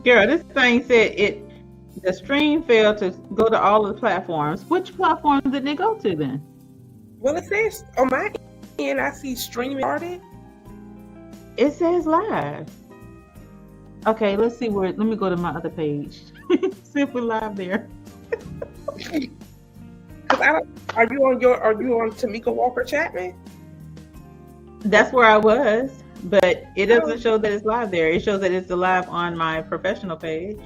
Girl, this thing said the stream failed to go to all of the platforms. Which platform did it go to then? Well, it says on my end, I see streaming started. It says live. Okay, let's see let me go to my other page. See if we're live there. Are you on Tameka Walker Chapman? That's where I was, but it doesn't show that it's live there. It shows that it's live on my professional page.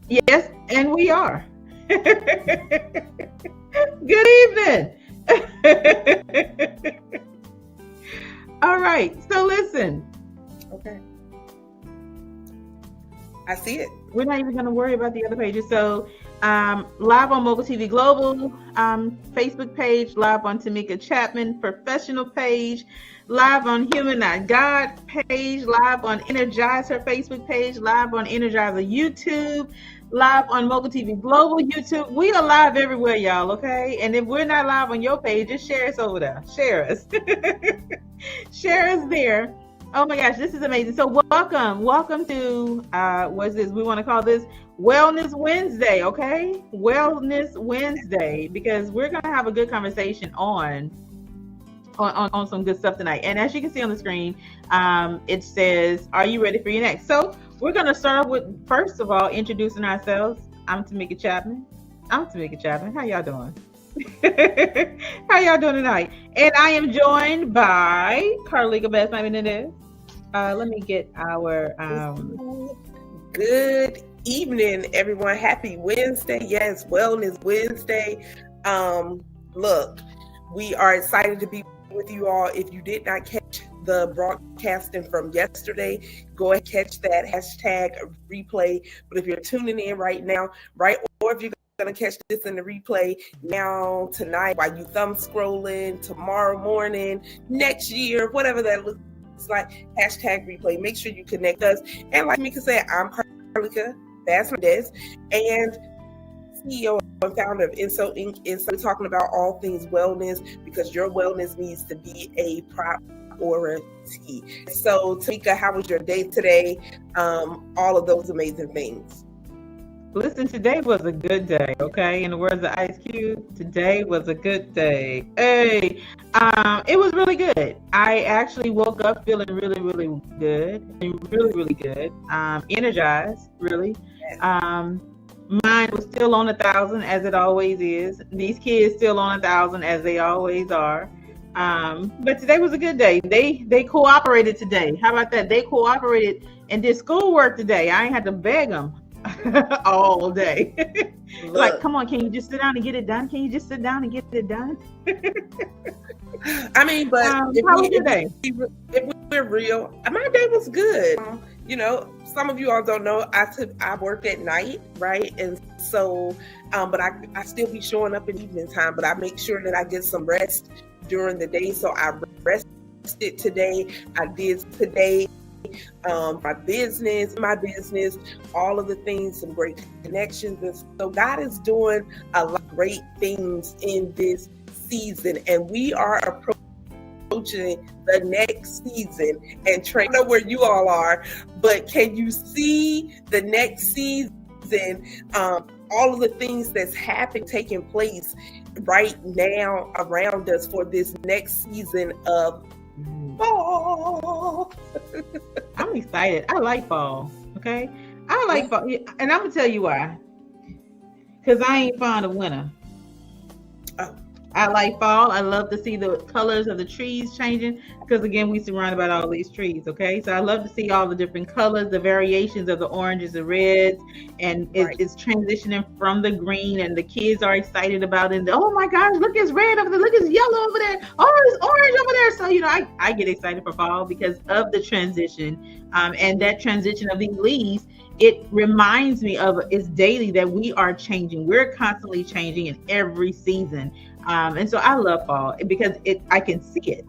Yes, and we are. Good evening. All right, so listen. Okay. I see it. We're not even going to worry about the other pages. So live on Mogul TV Global Facebook page, live on Tameka Chapman professional page, live on Human Not God page, live on Energize her Facebook page, live on Energize YouTube, live on Mogul TV Global YouTube. We are live everywhere, y'all, okay? And if we're not live on your page, just share us over there. Share us. Share us there. Oh my gosh, this is amazing. So welcome to what's this? We want to call this Wellness Wednesday, okay? Wellness Wednesday, because we're gonna have a good conversation on some good stuff tonight. And as you can see on the screen, it says, "Are you ready for your next?" So we're gonna start off with, first of all, introducing ourselves. I'm Tameka Chapman. How y'all doing? How y'all doing tonight? And I am joined by Carleeka Basnight-Menendez. Let me get our Good evening, everyone. Happy Wednesday. Yes, Wellness Wednesday. Look, we are excited to be with you all. If you did not catch the broadcasting from yesterday, go and catch that hashtag replay. But if you're tuning in right now, or if you're going to catch this in the replay now, tonight, while you thumb scrolling, tomorrow morning, next year, whatever that looks like, hashtag replay. Make sure you connect us. And like Mika said, I'm Carleeka Basnight-Menendez and CEO and founder of Inso Inc. And so we're talking about all things wellness, because your wellness needs to be a priority. So Tameka, how was your day today? All of those amazing things. Listen, today was a good day, okay? In the words of Ice Cube, today was a good day. Hey, it was really good. I actually woke up feeling really, really good. Really good. Energized, really. Mine was still on 1,000, as it always is. These kids still on 1,000, as they always are. But today was a good day. They cooperated today. How about that? They cooperated and did schoolwork today. I ain't had to beg them all day. Like, come on, can you just sit down and get it done? I mean, but how was your day? If we're real, my day was good. You know, some of you all don't know, I work at night, right? And so, but I still be showing up in evening time, but I make sure that I get some rest during the day. So I rested today. I did today. My business, all of the things, some great connections. And so God is doing a lot of great things in this season, and we are approaching the next season. And I know where you all are, but can you see the next season? All of the things that's taking place right now around us for this next season of fall. I'm excited. I like fall. Okay, I like fall, and I'm gonna tell you why. Because I ain't fond of winter. I like fall. I love to see the colors of the trees changing, because again, we surrounded by all these trees. Okay, so I love to see all the different colors, the variations of the oranges and reds, and it's transitioning from the green, and the kids are excited about it. And oh my gosh, look, it's red over there, look, it's yellow over there, oh, it's orange over there. So, you know, I get excited for fall because of the transition, and that transition of these leaves. It reminds me of, it's daily that we are changing. We're constantly changing in every season. And so I love fall because I can see it,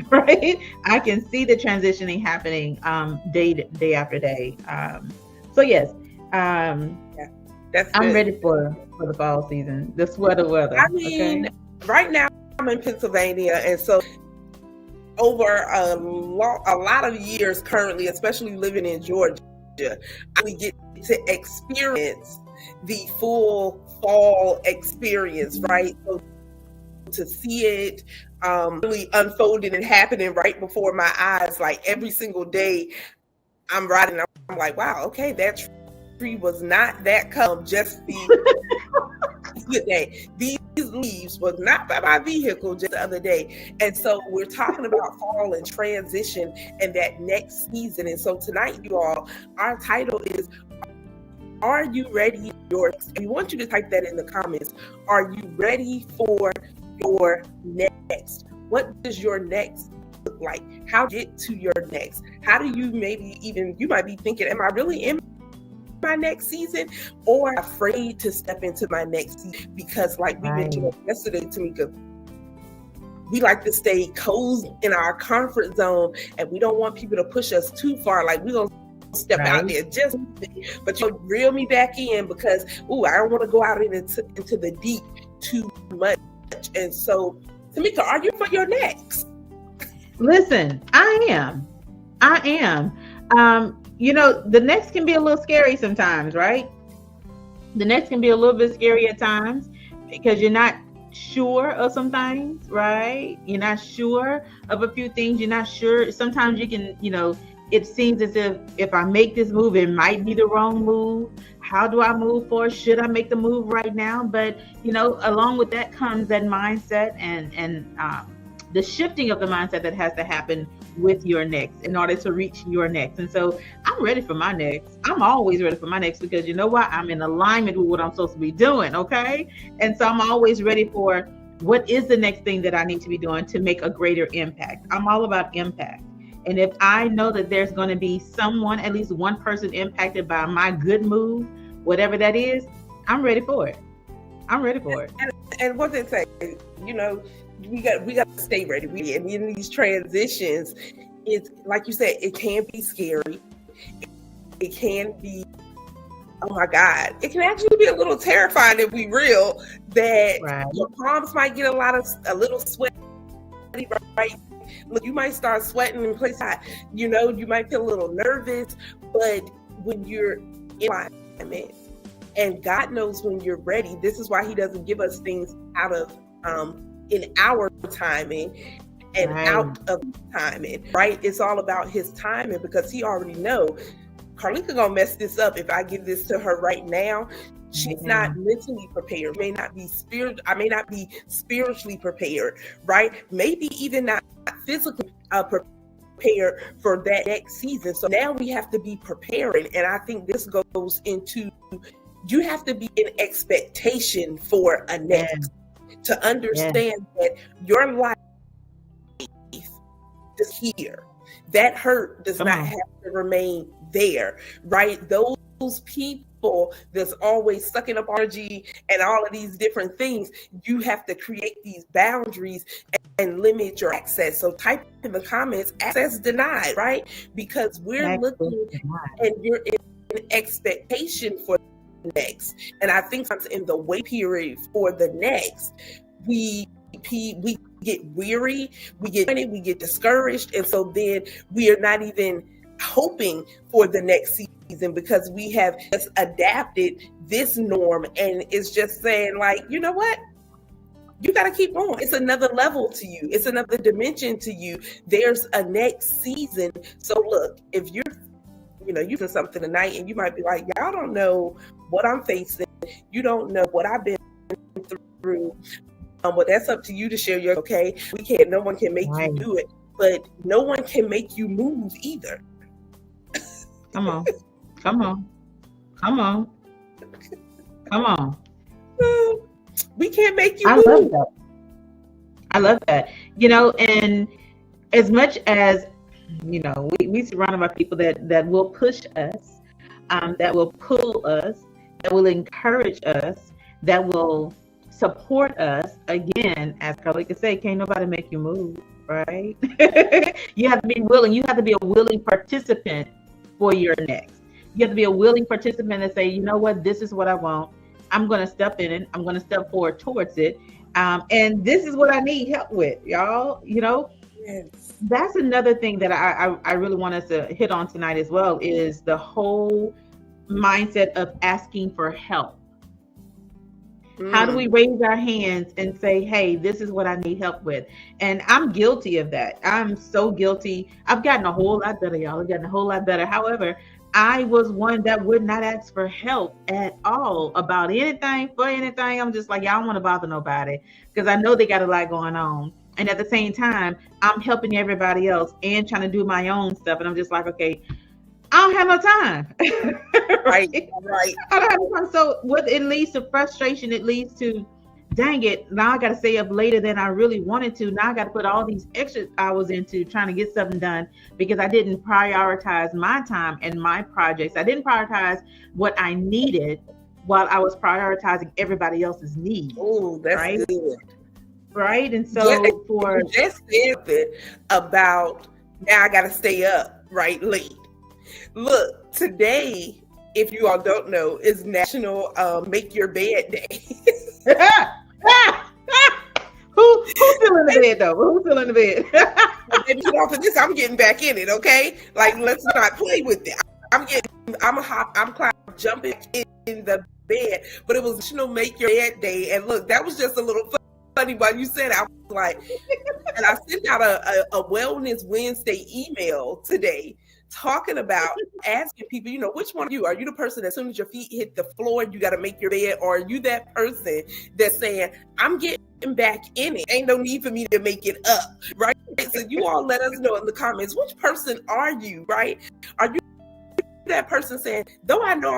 right? I can see the transitioning happening day after day. So yes, I'm ready for the fall season, the sweater weather. I mean, right now I'm in Pennsylvania, and so over a lot of years currently, especially living in Georgia, We get to experience the full fall experience, right? So to see it really unfolding and happening right before my eyes, like every single day I'm riding, I'm like, wow, okay, that tree was not that color just the day. These leaves was not by my vehicle just the other day. And so we're talking about fall and transition and that next season. And so tonight, you all, our title is, are you ready? We want you to type that in the comments. Are you ready for your next? What does your next look like? How to get to your next? How do you you might be thinking, am I really in my next season, or afraid to step into my next season? Because like we mentioned yesterday, Tameka, we like to stay cozy in our comfort zone, and we don't want people to push us too far. Like, we don't step out there just, but you reel me back in, because I don't want to go out into the deep too much. And so, Tameka, are you for your next? Listen, I am. The next can be a little scary sometimes, right? The next can be a little bit scary at times, because you're not sure of some things, right? You're not sure of a few things. You're not sure. Sometimes you can, it seems as if I make this move, it might be the wrong move. How do I move forward? Should I make the move right now? But, along with that comes that mindset and the shifting of the mindset that has to happen with your next in order to reach your next. And so I'm ready for my next. I'm always ready for my next, because you know what? I'm in alignment with what I'm supposed to be doing. Okay. And so I'm always ready for what is the next thing that I need to be doing to make a greater impact. I'm all about impact. And if I know that there's going to be someone, at least one person impacted by my good move, whatever that is, I'm ready for it. And what they say, we got to stay ready. And in these transitions, it's like you said, it can be scary. It can be, oh my God, it can actually be a little terrifying if we real, that your palms might get a little sweaty, right? Look, you might start sweating in places, you might feel a little nervous, but when you're in alignment, and God knows when you're ready, this is why He doesn't give us things out of in our timing and out of timing, right? It's all about His timing, because He already know Carleeka gonna mess this up if I give this to her right now. She's not mentally prepared, may not be spiritually prepared, right? Maybe even not physically prepared for that next season. So now we have to be preparing. And I think this goes into, you have to be in expectation for a next, to understand that your life is here. That hurt does not have to remain there, right? Those people that's always sucking up energy and all of these different things, you have to create these boundaries and limit your access. So type in the comments, access denied, right? Because we're looking and you're in expectation for the next. And I think in the wait period for the next, we get weary, we get discouraged. And so then we are not even hoping for the next season, because we have just adapted this norm, and it's just saying, like, you know what? You got to keep going. It's another level to you. It's another dimension to you. There's a next season. So look, if you're doing something tonight and you might be like, y'all don't know what I'm facing. You don't know what I've been through. But that's up to you to share your, okay? No one can make you do it, but no one can make you move either. Come on. We can't make you move. I love that. And as much as, we surrounded by people that will push us, that will pull us, that will encourage us, that will support us. Again, as Carleeka said, can't nobody make you move, right? You have to be willing. You have to be a willing participant for your next. You have to be a willing participant and say, you know what, this is what I want. I'm going to step in it. I'm going to step forward towards it. And this is what I need help with, y'all. Yes. That's another thing that I really want us to hit on tonight as well, is the whole mindset of asking for help. How do we raise our hands and say, hey, this is what I need help with? And I'm guilty of that. I'm so guilty. I've gotten a whole lot better, y'all. I've gotten a whole lot better. However, I was one that would not ask for help at all about anything, for anything. I'm just like, yeah, I don't want to bother nobody because I know they got a lot going on. And at the same time, I'm helping everybody else and trying to do my own stuff. And I'm just like, okay, I don't have no time. Right. I don't have no time. So what it leads to frustration, it leads to, dang it, now I got to stay up later than I really wanted to. Now I got to put all these extra hours into trying to get something done because I didn't prioritize my time and my projects. I didn't prioritize what I needed while I was prioritizing everybody else's needs. Oh, that's right? Good. Right. And so you just said it about now I got to stay up late. Look, today, if you all don't know, is National Make Your Bed Day. Who's still in the bed though? Who's still in the bed? Get off of this. I'm getting back in it, okay? Like, let's not play with it. I'm jumping in the bed, but it was National Make Your Bed Day, and look, that was just a little funny while you said it. I was like, and I sent out a Wellness Wednesday email today talking about asking people, which one are you? Are you the person that as soon as your feet hit the floor, you got to make your bed? Or are you that person that's saying, I'm getting back in it. Ain't no need for me to make it up, right? So you all let us know in the comments, which person are you, right? Are you that person saying, though I know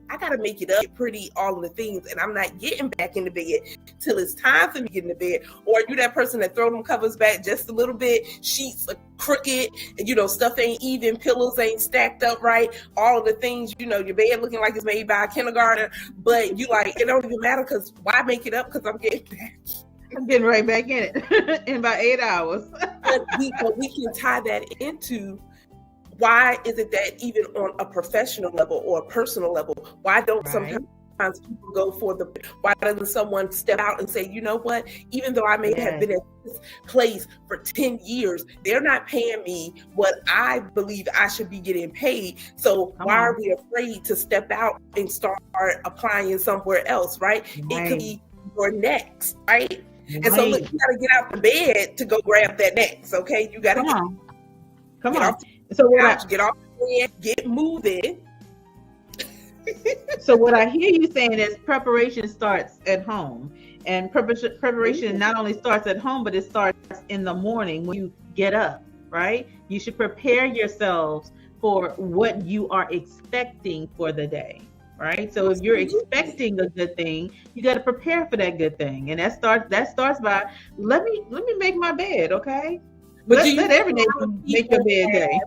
I gotta make it up, get pretty, all of the things, and I'm not getting back in the bed till it's time for me to get in the bed? Or are you that person that throw them covers back just a little bit, sheets are crooked, and stuff ain't even, pillows ain't stacked up right, all of the things, your bed looking like it's made by a kindergarten, but you like, it don't even matter because why make it up? Because I'm getting back. I'm getting right back in it in about 8 hours. but we can tie that into, why is it that even on a professional level or a personal level, why don't sometimes people go for why doesn't someone step out and say, you know what, even though I may have been at this place for 10 years, they're not paying me what I believe I should be getting paid. So why are we afraid to step out and start applying somewhere else, right? It could be your next, right? And so look, you got to get out the bed to go grab that next, okay? You got to come on. So get off the bed, get moving. So what I hear you saying is preparation starts at home, and preparation not only starts at home, but it starts in the morning when you get up, right? You should prepare yourselves for what you are expecting for the day, right? So if you're expecting a good thing, you got to prepare for that good thing, and that starts by let me make my bed, okay? But let every day make your bed day.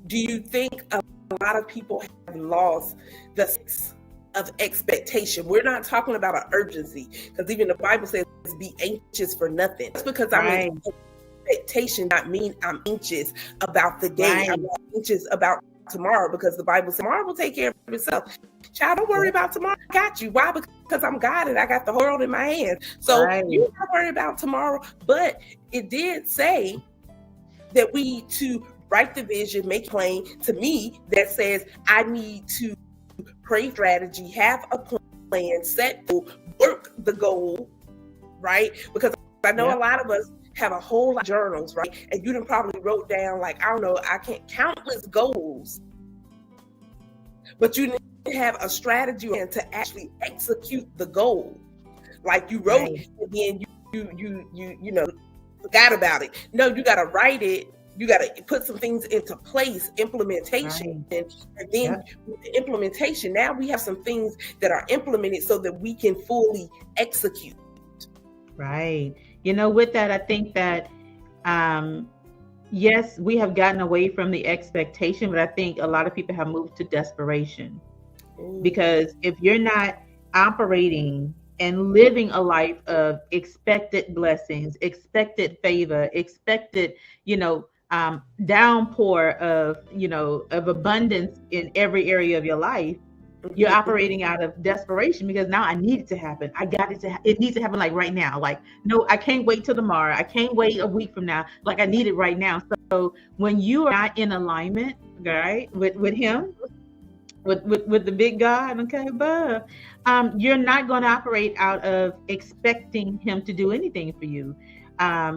Do you think a lot of people have lost the sense of expectation? We're not talking about an urgency, because even the Bible says be anxious for nothing. That's because I'm in expectation, not mean I'm anxious about the day. I'm not anxious about tomorrow, because the Bible says tomorrow will take care of itself. Child, don't worry about tomorrow. I got you. Why? Because I'm God and I got the whole world in my hands. So you don't worry about tomorrow. But it did say that we need to write the vision, make plain. To me, that says I need to pray strategy, have a plan, set goal, work the goal, right? Because I know a lot of us have a whole lot of journals, right? And you done probably wrote down, like, I don't know, I can't countless goals. But you need to have a strategy and to actually execute the goal. Like you wrote it, and then you forgot about it. No, you gotta write it. You got to put some things into place, implementation. And then with the implementation, now we have some things that are implemented so that we can fully execute. Right. With that, I think that, yes, we have gotten away from the expectation, but I think a lot of people have moved to desperation. Because if you're not operating and living a life of expected blessings, expected favor, expected, downpour of abundance in every area of your life, You're operating out of desperation because now I need it to happen. I got it it needs to happen like right now. Like, no, I can't wait till tomorrow. I can't wait a week from now. Like, I need it right now. So when you are not in alignment, right, with him, with the big God, okay, above, you're not going to operate out of expecting him to do anything for you.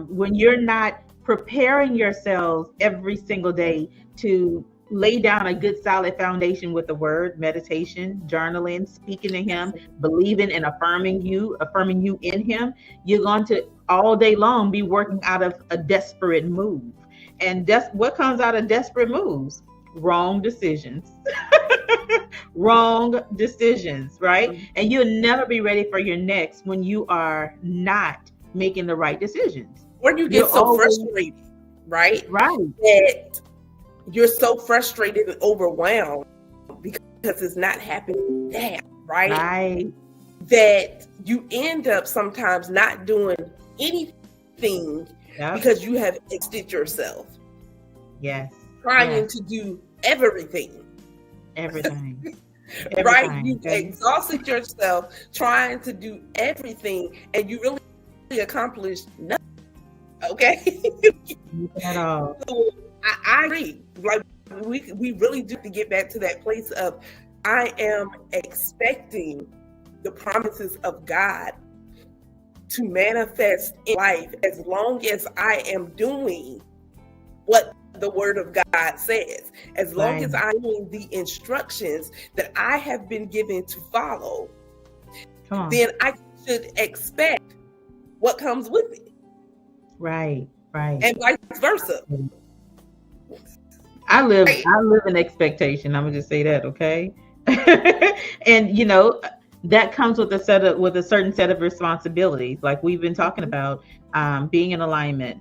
When you're not preparing yourselves every single day to lay down a good solid foundation with the word, meditation, journaling, speaking to him, believing and affirming you in him, you're going to all day long be working out of a desperate move. And what comes out of desperate moves? Wrong decisions. Wrong decisions, right? And you'll never be ready for your next when you are not making the right decisions. Or you get frustrated, right? Right. That you're so frustrated and overwhelmed because it's not happening now, right? Right. That you end up sometimes not doing anything because you have exhausted yourself. Yes. Trying to do everything. Right? You've exhausted yourself trying to do everything and you really accomplished nothing. Okay? At all. So I agree. Like we really do have to get back to that place of I am expecting the promises of God to manifest in life as long as I am doing what the word of God says. As long as I'm doing the instructions that I have been given to follow, then I should expect what comes with it. Right. And vice versa. I live in expectation. I'm gonna just say that, okay? And that comes with a certain set of responsibilities, like we've been talking about, being in alignment,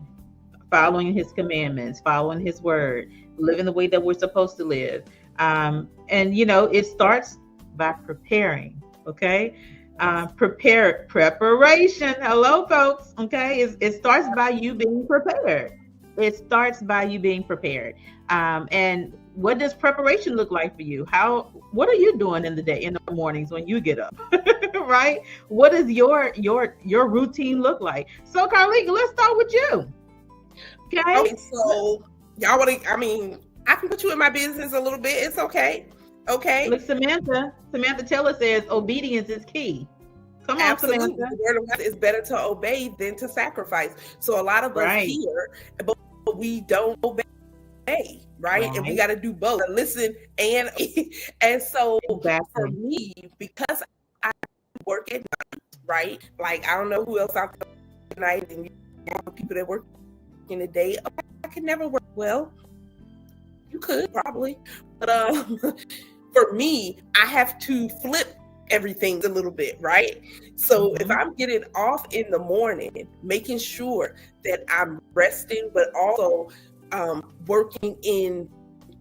following his commandments, following his word, living the way that we're supposed to live. And it starts by preparing, okay? Preparation. Hello, folks. Okay. It starts by you being prepared. And what does preparation look like for you? What are you doing in the mornings when you get up? Right? What does your routine look like? So Carleeka, let's start with you. Okay. So y'all I can put you in my business a little bit. It's okay. Okay. Look, Samantha Taylor says obedience is key. Come on, absolutely. Samantha. The word of God is better to obey than to sacrifice. So a lot of us here, but we don't obey, right? And we got to do both. Listen and so for me, because I work at night, right? Like I don't know who else out there at night, and people that work in the day. I could never work well. You could probably, but for me, I have to flip everything a little bit, right? So if I'm getting off in the morning, making sure that I'm resting, but also working in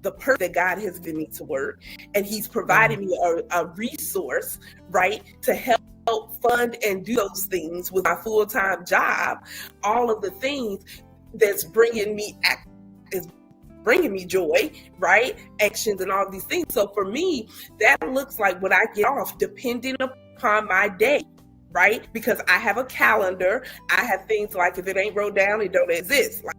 the purpose that God has given me to work, and He's provided me a resource, right, to help fund and do those things with my full-time job. All of the things that's bringing me joy, right? Actions and all these things. So for me, that looks like when I get off, depending upon my day, right? Because I have a calendar. I have things like if it ain't wrote down, it don't exist. Like,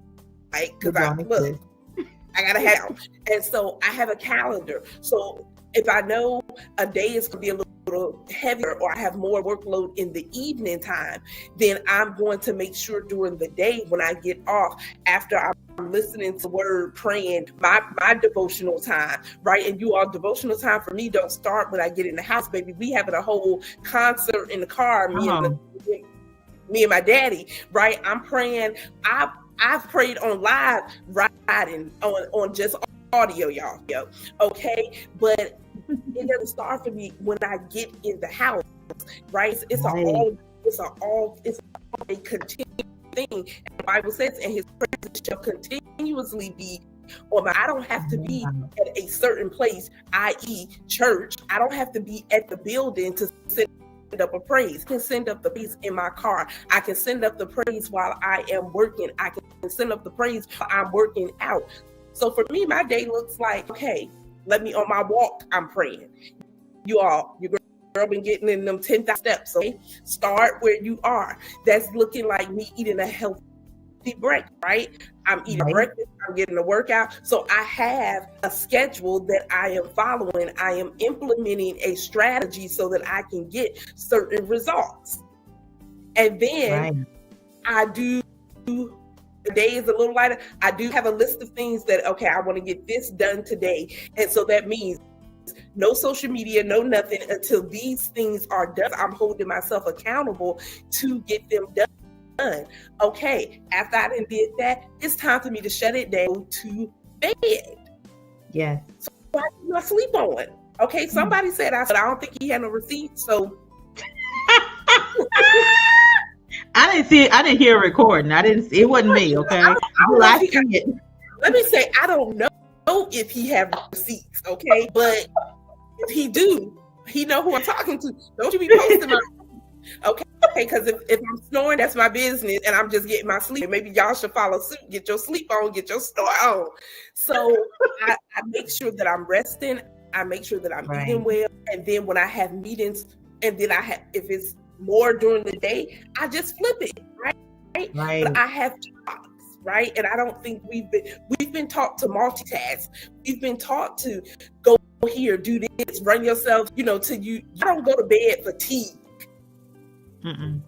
because I gotta have. And so I have a calendar. So if I know a day is gonna be a little heavier or I have more workload in the evening time, then I'm going to make sure during the day when I get off, after I'm listening to word, praying, my devotional time, right? And you all, devotional time for me don't start when I get in the house, baby. We having a whole concert in the car, me and my daddy, right? I'm praying. I've prayed on live riding on just audio, y'all. Okay, but it doesn't start for me when I get in the house, right? It's all a continuing thing. And the Bible says, and His presence shall continuously be on my. I don't have to be at a certain place, i.e., church. I don't have to be at the building to send up a praise. I can send up the praise in my car. I can send up the praise while I am working. I can send up the praise while I'm working out. So for me, my day looks like, okay, let me on my walk, I'm praying. your girl been getting in them 10,000 steps. Okay, start where you are. That's looking like me eating a healthy break, right? I'm eating breakfast, I'm getting a workout. So I have a schedule that I am following. I am implementing a strategy so that I can get certain results. And then I do, the day is a little lighter. I do have a list of things that, okay, I want to get this done today. And so that means no social media, no nothing until these things are done. I'm holding myself accountable to get them done. Okay, after I done did that, it's time for me to shut it down to bed. Yes. So I do not sleep on. Okay, somebody said, I don't think he had no receipt, so. I didn't hear a recording. It wasn't me, okay? Let me say, I don't know if he have receipts, okay? But if he do, he know who I'm talking to. Don't you be posting my okay? Because if I'm snoring, that's my business, and I'm just getting my sleep. Maybe y'all should follow suit. Get your sleep on, get your snore on. So I make sure that I'm resting. I make sure that I'm eating well, and then when I have meetings, and then if it's more during the day, I just flip it, right? But I have jobs, right? And I don't think we've been taught to multitask. We've been taught to go here, do this, run yourself, till you don't go to bed fatigued. And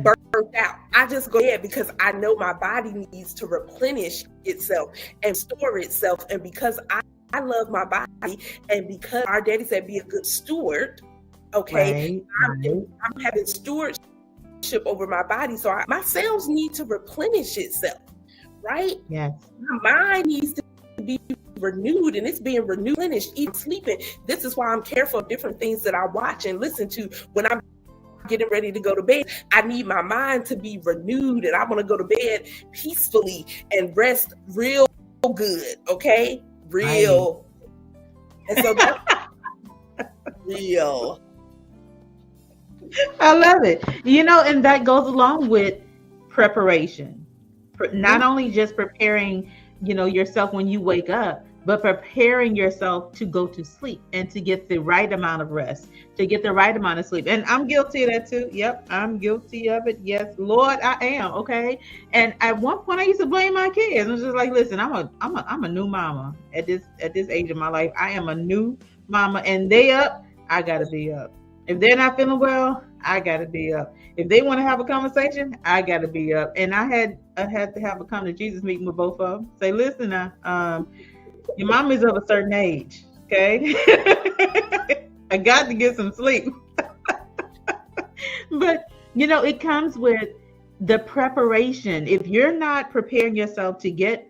burnt out. I just go ahead because I know my body needs to replenish itself and store itself. And because I love my body, and because our daddy said be a good steward, okay, I'm having stewardship over my body. So my cells need to replenish itself, right? Yes. My mind needs to be renewed, and it's being replenished even sleeping. This is why I'm careful of different things that I watch and listen to when I'm getting ready to go to bed. I need my mind to be renewed, and I want to go to bed peacefully and rest real good, okay? Real. And so that's real. I love it. And that goes along with preparation. Not only just preparing, yourself when you wake up, but preparing yourself to go to sleep and to get the right amount of rest, to get the right amount of sleep. And I'm guilty of that too. Yep, I'm guilty of it. Yes, Lord, I am. Okay. And at one point, I used to blame my kids. I was just like, listen, I'm a new mama at this age of my life. I am a new mama, and they up, I gotta be up. If they're not feeling well, I gotta be up. If they want to have a conversation, I gotta be up. And I had to have a come to Jesus meeting with both of them. Say, listen, now, your mom is of a certain age, okay? I got to get some sleep. But, it comes with the preparation. If you're not preparing yourself to get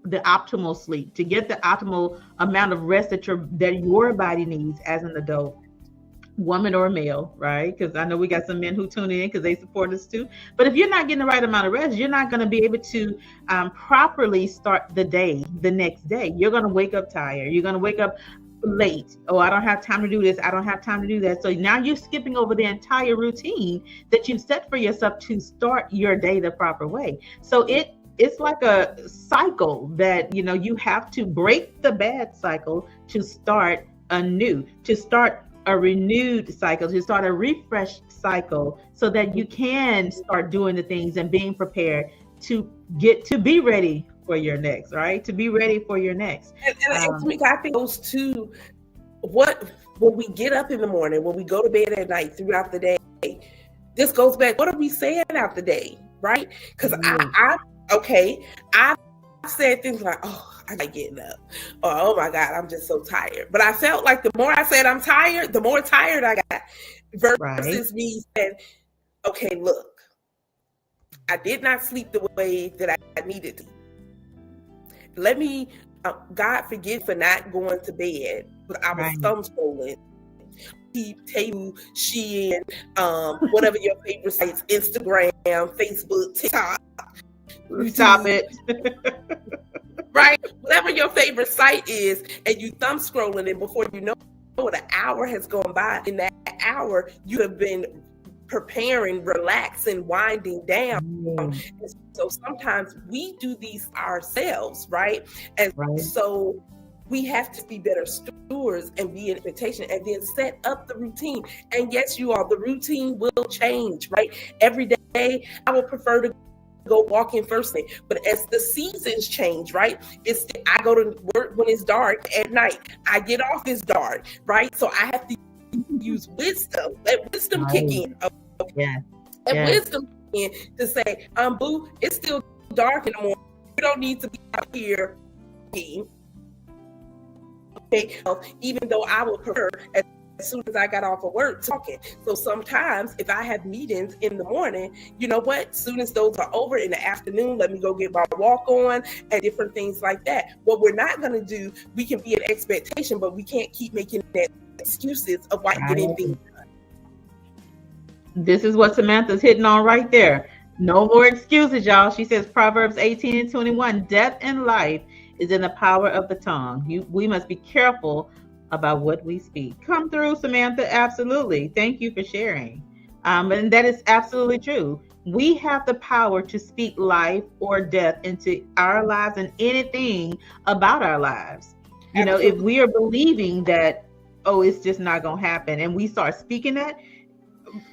the optimal sleep, to get the optimal amount of rest that your body needs as an adult, woman or male, right? Because I know we got some men who tune in because they support us too. But if you're not getting the right amount of rest, you're not going to be able to properly start the day the next day. You're going to wake up tired. You're going to wake up late. Oh, I don't have time to do this. I don't have time to do that. So now you're skipping over the entire routine that you've set for yourself to start your day the proper way. So it's like a cycle that, you have to break the bad cycle to start anew, to start a renewed cycle, to start a refreshed cycle, so that you can start doing the things and being prepared to be ready for your next, right? To be ready for your next. And Tameka, I think those two, when we get up in the morning, when we go to bed at night, throughout the day, this goes back, what are we saying out the day, right? Because I've said things like, oh, I got getting up, or oh my God, I'm just so tired. But I felt like the more I said I'm tired, the more tired I got, versus me saying, okay, look, I did not sleep the way that I needed to. Let me, God forgive for not going to bed, but I was thumb scrolling. Table, Shein, whatever your favorite sites, Instagram, Facebook, TikTok. Stop it. Right? Whatever your favorite site is, and you thumb scrolling, and before you know it, an hour has gone by. In that hour, you have been preparing, relaxing, winding down. And so sometimes we do these ourselves, right? And so we have to be better stewards and be in expectation and then set up the routine. And yes, you all, the routine will change, right? Every day, I would prefer to go walking first thing, but as the seasons change, right? I go to work when it's dark at night. I get off it's dark, right? So I have to use wisdom. Let wisdom kick in. Okay? Yeah. Let wisdom kick in to say, boo, it's still dark in the morning. You don't need to be out here. Okay, even though I would prefer as soon as I got off of work talking. So sometimes if I have meetings in the morning, you know what? As soon as those are over in the afternoon, let me go get my walk on and different things like that. What we're not going to do, we can be an expectation, but we can't keep making that excuses of why getting things done. This is what Samantha's hitting on right there. No more excuses, y'all. She says Proverbs 18:21, death and life is in the power of the tongue. We must be careful about what we speak. Come through, Samantha. Absolutely. Thank you for sharing. And that is absolutely true. We have the power to speak life or death into our lives and anything about our lives. You know, if we are believing that, oh, it's just not going to happen, and we start speaking that,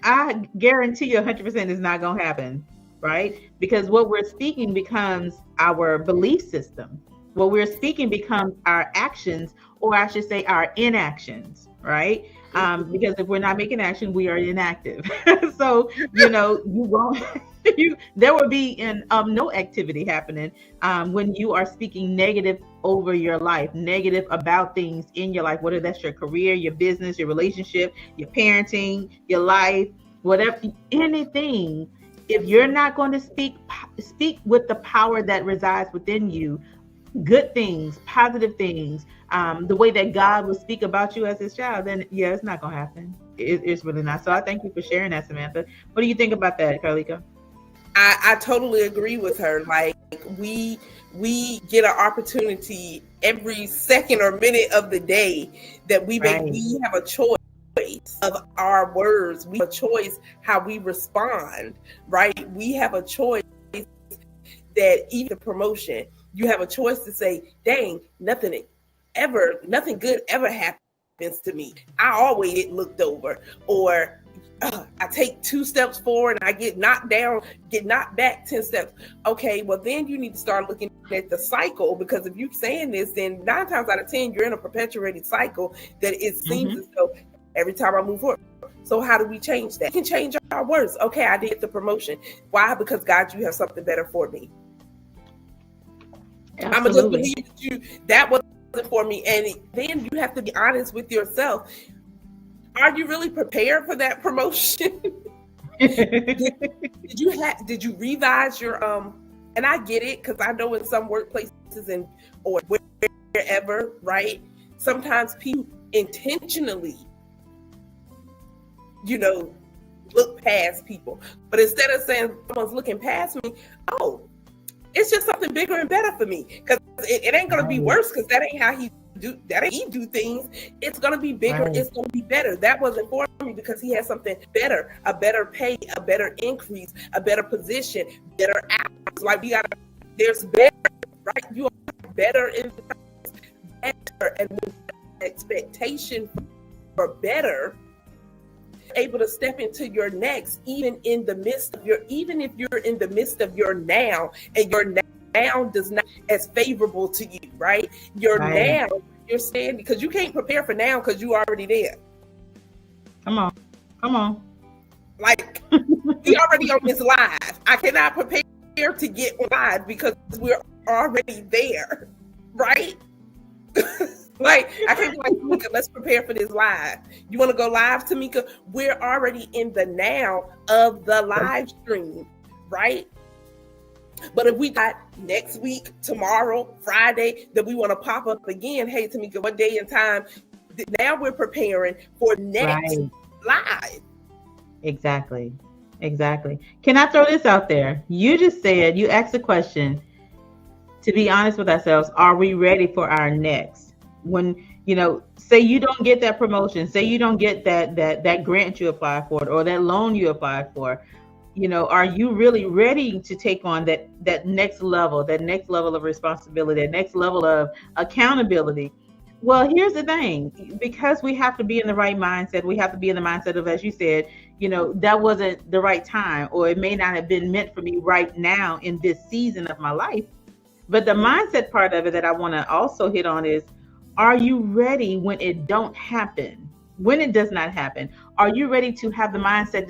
I guarantee you 100% it's not going to happen, right? Because what we're speaking becomes our belief system. What we're speaking becomes our actions, or I should say our inactions, right? Because if we're not making action, we are inactive. So, you know, you won't, there will be no activity happening when you are speaking negative over your life, negative about things in your life, whether that's your career, your business, your relationship, your parenting, your life, whatever, anything. If you're not going to speak with the power that resides within you, good things, positive things, the way that God will speak about you as his child, then yeah, it's not going to happen. It's really not. So I thank you for sharing that, Samantha. What do you think about that, Carleeka? I totally agree with her. Like we get an opportunity every second or minute of the day that we make. Right. We have a choice of our words. We have a choice how we respond, right? We have a choice that even the promotion, you have a choice to say, dang, nothing good ever happens to me. I always get looked over, or I take 2 steps forward and I get knocked back 10 steps. Okay, well then you need to start looking at the cycle, because if you're saying this, then 9 times out of 10, you're in a perpetuated cycle that it seems as though every time I move forward. So how do we change that? We can change our words. Okay, I did the promotion. Why? Because God, you have something better for me. I'm gonna just believe that wasn't for me. And then you have to be honest with yourself. Are you really prepared for that promotion? Did you revise your and I get it, because I know in some workplaces or wherever, right? Sometimes people intentionally, look past people. But instead of saying someone's looking past me, oh, it's just something bigger and better for me, because it ain't gonna be worse, because that ain't how he do things. It's gonna be bigger. Right. It's gonna be better. That wasn't for me because he has something better, a better pay, a better increase, a better position, better hours. Like there's better, right? You are better in better, and with expectation for better, able to step into your next, even if you're in the midst of your now, and your now does not as favorable to you, right? Your now, you're saying, because you can't prepare for now because you already there. Come on. Like, we already on this live. I cannot prepare to get live because we're already there, right? Like, I can't be like, Tameka, let's prepare for this live. You want to go live, Tameka? We're already in the now of the live stream, right? But if we got next week, tomorrow, Friday, that we want to pop up again, hey, Tameka, what day and time? Now we're preparing for next live. Exactly. Can I throw this out there? You just said, you asked the question, to be honest with ourselves, are we ready for our next? When, say you don't get that promotion, say you don't get that grant you applied for, or that loan you applied for, are you really ready to take on that next level of responsibility, that next level of accountability? Well, here's the thing, because we have to be in the right mindset, we have to be in the mindset of, as you said, that wasn't the right time, or it may not have been meant for me right now in this season of my life. But the mindset part of it that I want to also hit on is, are you ready when it don't happen? When it does not happen, are you ready to have the mindset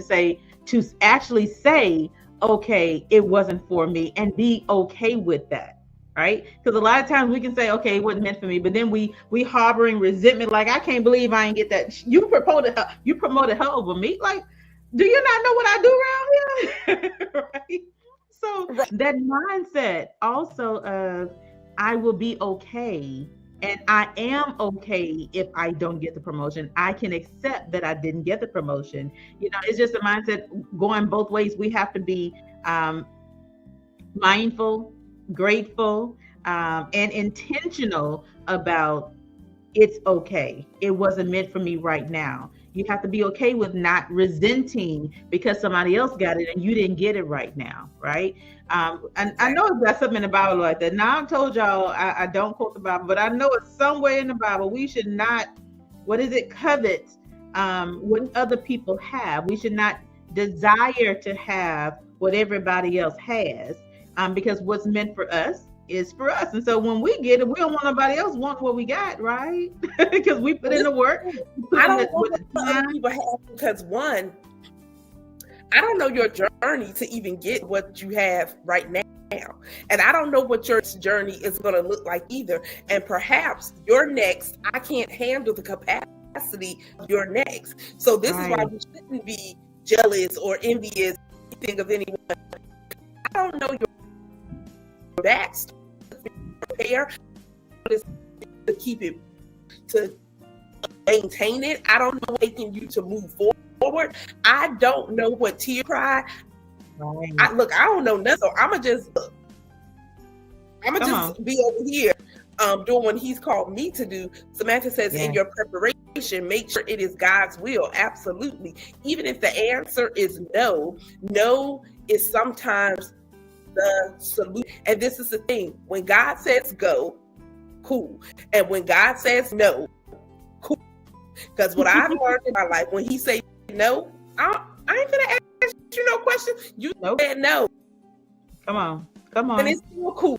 to actually say, okay, it wasn't for me, and be okay with that? Right? Because a lot of times we can say, okay, it wasn't meant for me, but then we harboring resentment, like, I can't believe I ain't get that. You promoted her over me. Like, do you not know what I do around here? Right? So that mindset also of, I will be okay, and I am okay if I don't get the promotion. I can accept that I didn't get the promotion. It's just a mindset going both ways. We have to be mindful, grateful, and intentional about, it's okay. It wasn't meant for me right now. You have to be okay with not resenting because somebody else got it and you didn't get it right now, right? And I know it's got something in the Bible like that. Now, I've told y'all I don't quote the Bible, but I know it's somewhere in the Bible. We should not, covet what other people have. We should not desire to have what everybody else has, because what's meant for us is for us. And so when we get it, we don't want nobody else want what we got, right? Because we put in the work. I don't want what other people have, because one, I don't know your journey to even get what you have right now. And I don't know what your journey is going to look like either. And perhaps your next, I can't handle the capacity of your next. So this is why we shouldn't be jealous or envious of anyone. I don't know your backstory, prepare to keep it, to maintain it. I don't know taking you to move forward. I don't know what tear cry. I don't know nothing. I'ma just be over here doing what he's called me to do. Samantha says, in your preparation, make sure it is God's will. Absolutely. Even if the answer is no is sometimes the solution. And this is the thing. When God says go, cool. And when God says no, cool. Because what I've learned in my life, when he says no, I ain't gonna ask you no question. You said no. Come on. And it's still cool.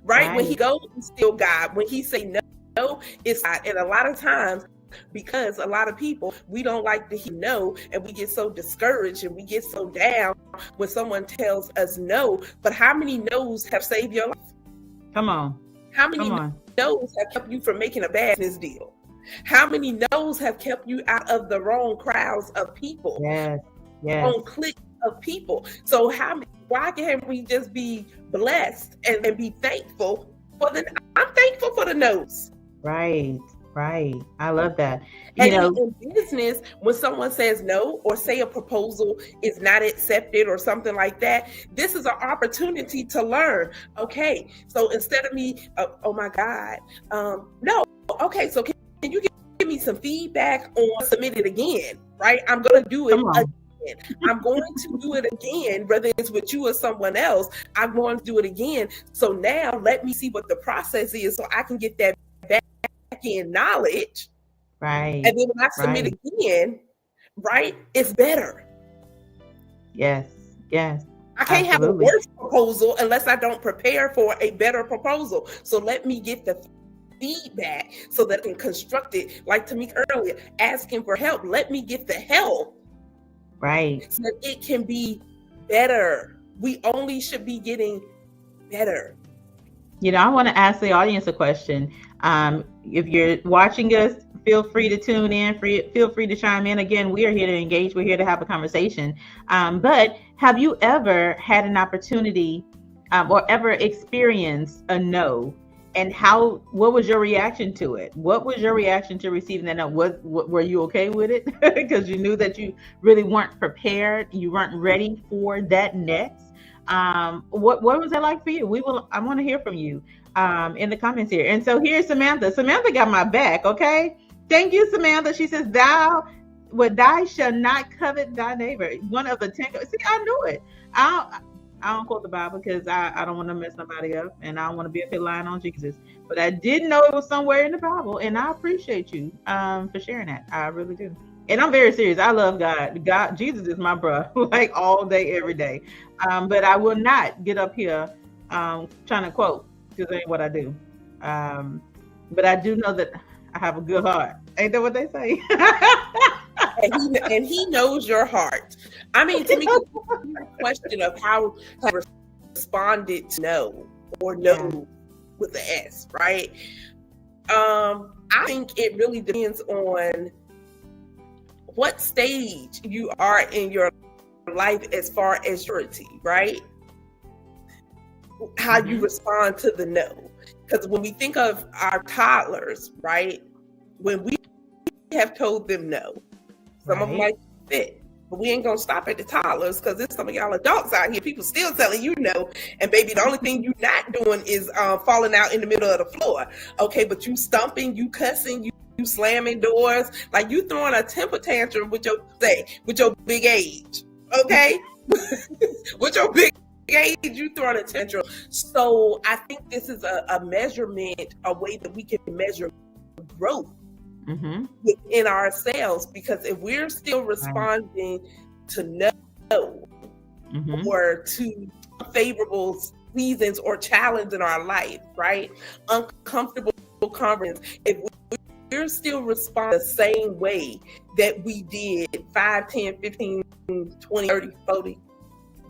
Right? When he goes, it's still God. When he say no, it's God. And a lot of times, because a lot of people, we don't like to hear no, and we get so discouraged and we get so down when someone tells us no. But how many no's have saved your life? Come on. How many no's have kept you from making a business deal? How many no's have kept you out of the wrong crowds of people? Yes. Wrong clique of people. So why can't we just be blessed and be thankful for I'm thankful for the no's. Right. I love that. And in business, when someone says no, or say a proposal is not accepted or something like that, this is an opportunity to learn. Okay, so instead of me, oh my God, no. Okay, so can you give me some feedback on submit it again? Right, I'm going to do it again. I'm going to do it again, whether it's with you or someone else. I'm going to do it again. So now let me see what the process is, so I can get that back in knowledge, right? And then when I submit again, right, it's better. Yes. I can't have a worse proposal unless I don't prepare for a better proposal. So let me get the feedback so that I can construct it. Like Tameka earlier, asking for help. Let me get the help, right, so that it can be better. We only should be getting better. I want to ask the audience a question. If you're watching us, feel free to tune in. Feel free to chime in. Again, we are here to engage. We're here to have a conversation. But have you ever had an opportunity or ever experienced a no? And what was your reaction to it? What was your reaction to receiving that no? Were you okay with it? Because you knew that you really weren't prepared. You weren't ready for that next. What was that like for you? I want to hear from you in the comments here. And so here's Samantha. Samantha got my back, okay? Thank you, Samantha. She says, thou shall not covet thy neighbor. One of the 10. See, I knew it. I don't quote the Bible because I don't want to mess nobody up, and I don't want to be up here lying on Jesus. but I didn't know it was somewhere in the Bible, and I appreciate you for sharing that. I really do. And I'm very serious. I love God. God, Jesus is my bro, like all day, every day. But I will not get up here trying to quote, because that ain't what I do. But I do know that I have a good heart. Ain't that what they say? and he knows your heart. I mean, to me, the question of how I responded to no or no with the S, right? I think it really depends on what stage you are in your life as far as maturity, right? How you respond to the no. Because when we think of our toddlers, right? When we have told them no, some of them might fit, but we ain't gonna stop at the toddlers, because there's some of y'all adults out here, people still telling you no, and baby, the only thing you're not doing is falling out in the middle of the floor. Okay, but you stumping, you cussing, you slamming doors, like you throwing a temper tantrum with your big age. Okay, with your big age, you throwing a tantrum. So I think this is a measurement, a way that we can measure growth within ourselves, because if we're still responding to no or to favorable seasons or challenge in our life, right? Uncomfortable conversations, if we're still responding the same way that we did 5, 10, 15, 20, 30, 40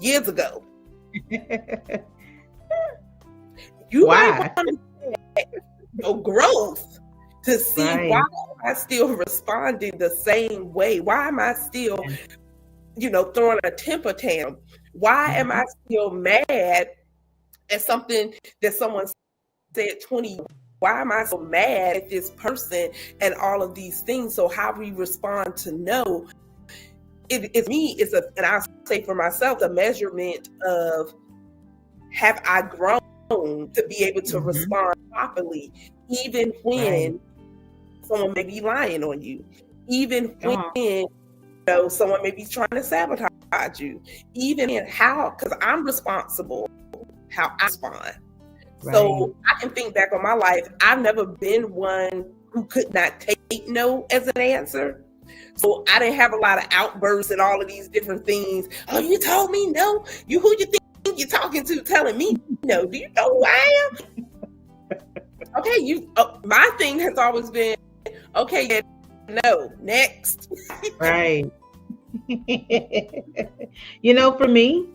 years ago, you might want to your growth to see why am I still responding the same way? Why am I still, throwing a temper tantrum? Why am I still mad at something that someone said 20? Why am I so mad at this person and all of these things? So how we respond to no, and I'll say for myself, the measurement of, have I grown to be able to respond properly, even when someone may be lying on you, even when someone may be trying to sabotage you, even in because I'm responsible how I respond. So I can think back on my life. I've never been one who could not take no as an answer. So I didn't have a lot of outbursts and all of these different things. Oh, you told me no? Who you think you're talking to telling me no? Do you know who I am? Okay, my thing has always been, okay, no, next. Right. For me,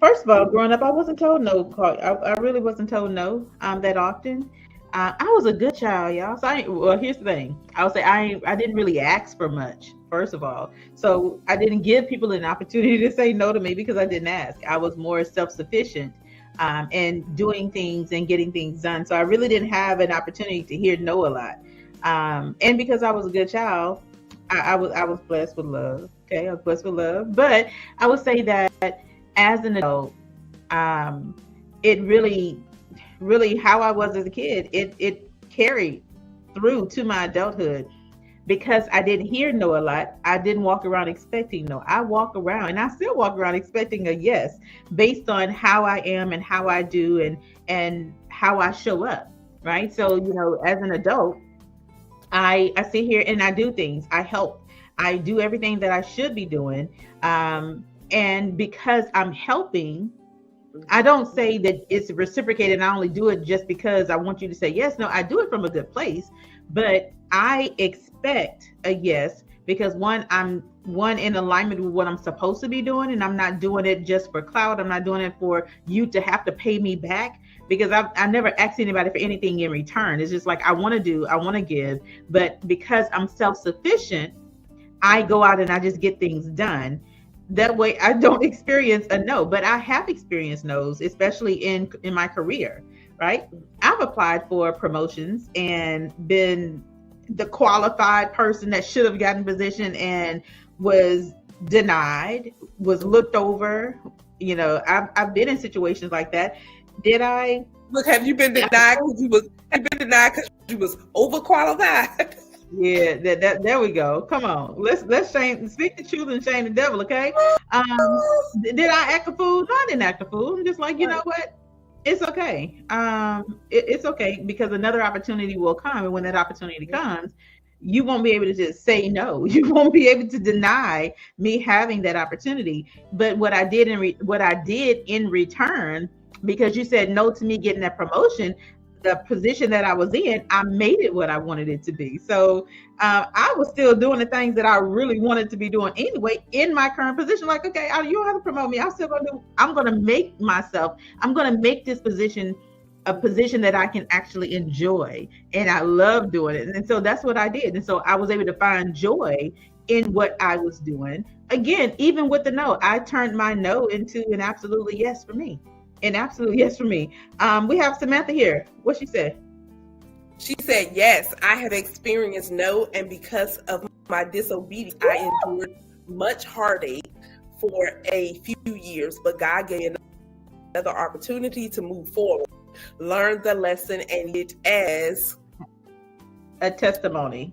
first of all, growing up, I wasn't told no. I really wasn't told no that often. I was a good child, y'all. So here's the thing. I would say I didn't really ask for much, first of all. So I didn't give people an opportunity to say no to me because I didn't ask. I was more self-sufficient and doing things and getting things done. So I really didn't have an opportunity to hear no a lot. And because I was a good child, I was blessed with love. Okay, I was blessed with love. But I would say that as an adult, it really how I was as a kid, it carried through to my adulthood, because I didn't hear no a lot. I didn't walk around expecting no. I walk around, and I still walk around expecting a yes, based on how I am and how I do and how I show up, right? So, as an adult, I sit here and I do things. I help. I do everything that I should be doing. And because I'm helping, I don't say that it's reciprocated. I only do it just because I want you to say yes. No, I do it from a good place, but I expect a yes because I'm in alignment with what I'm supposed to be doing, and I'm not doing it just for clout. I'm not doing it for you to have to pay me back, because I never asked anybody for anything in return. It's just like, I want to give, but because I'm self-sufficient, I go out and I just get things done. That way I don't experience a no, but I have experienced no's, especially in my career, right? I've applied for promotions and been the qualified person that should have gotten position and was denied, was looked over. I've been in situations like that. Did I? Look, have you been denied because you was overqualified? Yeah, there we go. Come on, let's speak the truth and shame the devil. Okay. Did I act a fool? No, I didn't act a fool. I'm just like, you know what? It's okay. It's okay because another opportunity will come, and when that opportunity comes, you won't be able to just say no. You won't be able to deny me having that opportunity. But what I did in return, because you said no to me getting that promotion, the position that I was in, I made it what I wanted it to be. So I was still doing the things that I really wanted to be doing anyway in my current position. Like, okay, you don't have to promote me. I'm still gonna do. I'm gonna make myself. I'm gonna make this position a position that I can actually enjoy, and I love doing it. And so that's what I did. And so I was able to find joy in what I was doing. Again, even with the no, I turned my no into an absolutely yes for me. An absolute yes for me. We have Samantha here. What she said? She said, yes, I have experienced no, and because of my disobedience, I endured much heartache for a few years, but God gave another opportunity to move forward, learn the lesson, and it as a testimony.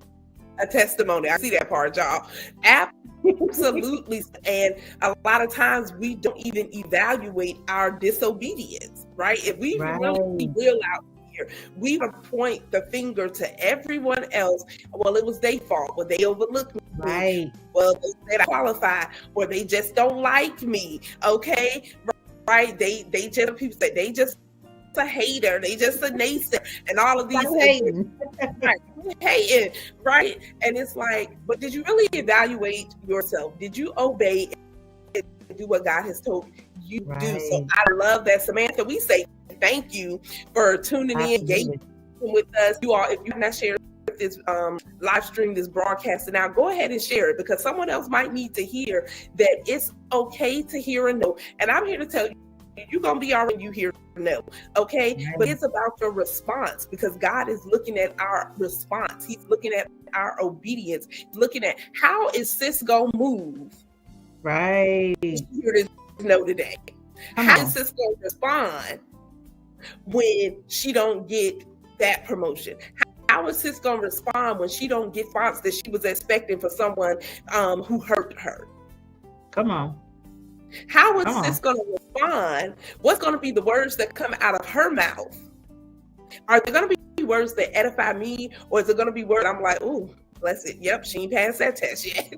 A testimony. I see that part, y'all. Absolutely. And a lot of times we don't even evaluate our disobedience, right? If we really real out here, we point the finger to everyone else. Well, it was their fault. Well, they overlooked me. Right. Well, they said I qualify, or they just don't like me. Okay. Right. They just, people say they just a hater, they just a naysayer, and all of these hating, right? And it's like, but did you really evaluate yourself? Did you obey and do what God has told you to do? So I love that, Samantha. We say thank you for tuning in, engaging with us. You all, if you have not shared this live stream, this broadcast, now go ahead and share it, because someone else might need to hear that it's okay to hear a no. And I'm here to tell you, you're going to be all right when you hear no, okay? Right. But it's about your response, because God is looking at our response. He's looking at our obedience. He's looking at how is sis going to move? Right. Hear this no today. How is sis going to respond when she don't get that promotion? How is sis going to respond when she don't get response that she was expecting for someone who hurt her? Come on. How is sis going to respond? What's going to be the words that come out of her mouth? Are there going to be words that edify me, or is it going to be words I'm like, ooh, bless it. Yep, she ain't passed that test yet.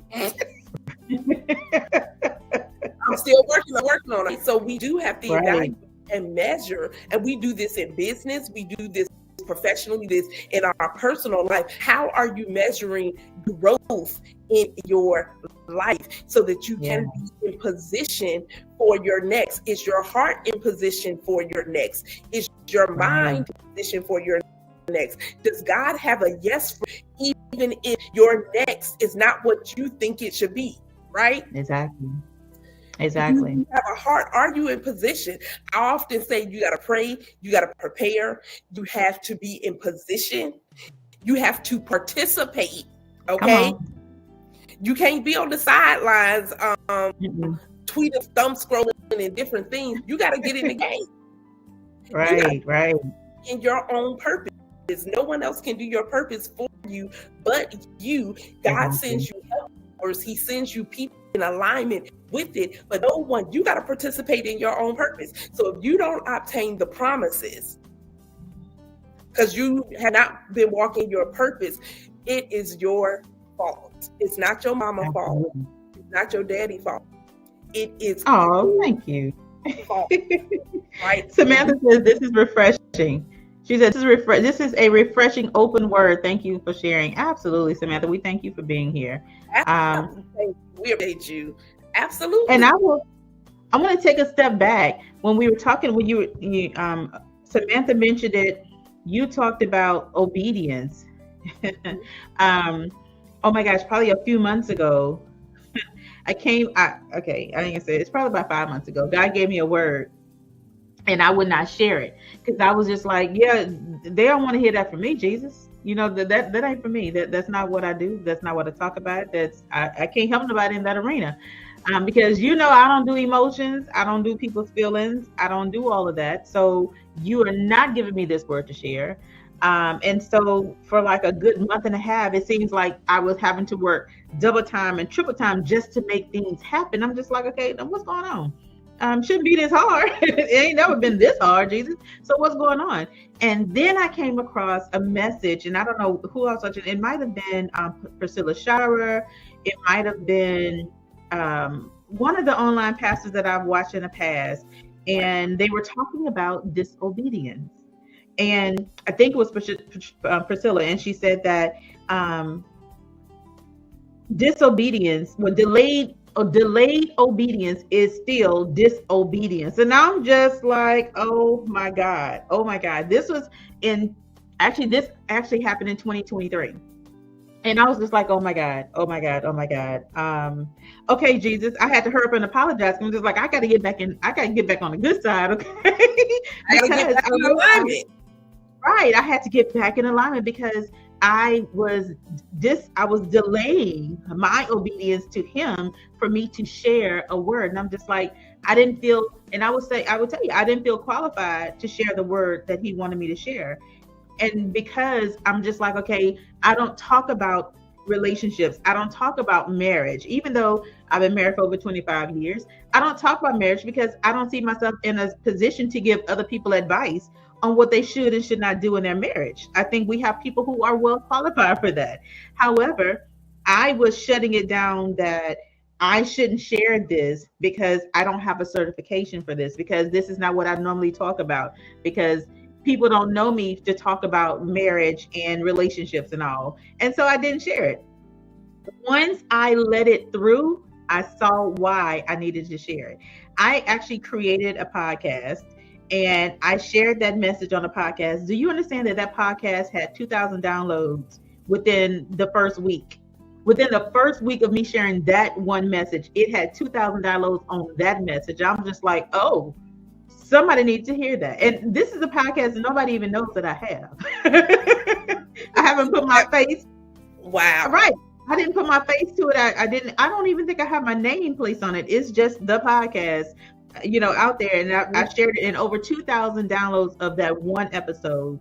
I'm still working on it. So we do have to evaluate and measure, and we do this in business. We do this professionally, this in our personal life. How are you measuring growth in your life so that you can be in position for your next? Is your heart in position for your next? Is your mind in position for your next? Does God have a yes for you, even if your next is not what you think it should be? Right? Exactly. You have a heart. Are you in position? I often say you got to pray, you got to prepare, you have to be in position, you have to participate. Okay, you can't be on the sidelines, tweeting, thumb scrolling, and different things. You got to get in the game. Right. In your own purpose. No one else can do your purpose for you but you. God sends you helpers. He sends you people in alignment with it, but no one, you got to participate in your own purpose. So if you don't obtain the promises because you have not been walking your purpose, it is your fault. It's not your mama's fault. It's not your daddy's fault. It is. Oh, thank you. Fault. Right. Samantha says this is refreshing. She said this is a refreshing open word. Thank you for sharing. Absolutely, Samantha. We thank you for being here. We appreciate you. Absolutely. And I want to take a step back. When we were talking, when you Samantha mentioned it, you talked about obedience. Oh my gosh, probably a few months ago, I think I said it's probably about 5 months ago. God gave me a word, and I would not share it because I was just like, yeah, they don't want to hear that from me, Jesus. You know, that ain't for me. That's not what I do. That's not what I talk about. I can't help nobody in that arena. Because I don't do emotions. I don't do people's feelings. I don't do all of that. So you are not giving me this word to share. And so for like a good month and a half, it seems like I was having to work double time and triple time just to make things happen. I'm just like, okay, then what's going on? Shouldn't be this hard. It ain't never been this hard, Jesus. So what's going on? And then I came across a message, and I don't know who else. It might have been Priscilla Schauer. It might have been one of the online pastors that I've watched in the past, and they were talking about disobedience. And I think it was Priscilla, and she said that disobedience, well, delayed obedience is still disobedience. And I'm just like, oh my God. This actually happened in 2023. And I was just like, oh my God. Okay, Jesus, I had to hurry up and apologize. I'm just like, I got to get back on the good side. Okay. I gotta get back in alignment. Right. I had to get back in alignment because I was delaying my obedience to him for me to share a word. And I'm just like, I didn't feel, and I would tell you, I didn't feel qualified to share the word that he wanted me to share. And because I'm just like, okay, I don't talk about relationships. I don't talk about marriage, even though I've been married for over 25 years. I don't talk about marriage because I don't see myself in a position to give other people advice on what they should and should not do in their marriage. I think we have people who are well qualified for that. However, I was shutting it down that I shouldn't share this because I don't have a certification for this, because this is not what I normally talk about, because people don't know me to talk about marriage and relationships and all. And so I didn't share it. Once I let it through, I saw why I needed to share it. I actually created a podcast and I shared that message on the podcast. Do you understand that podcast had 2,000 downloads within the first week? Within the first week of me sharing that one message, it had 2,000 downloads on that message. I'm just like, oh, somebody needs to hear that. And this is a podcast that nobody even knows that I have. I haven't put my face. Wow. Right. I didn't put my face to it. I don't even think I have my name placed on it. It's just the podcast, out there. And I shared it in over 2,000 downloads of that one episode.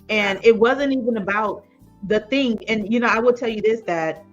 And it wasn't even about the thing. And, I will tell you this, that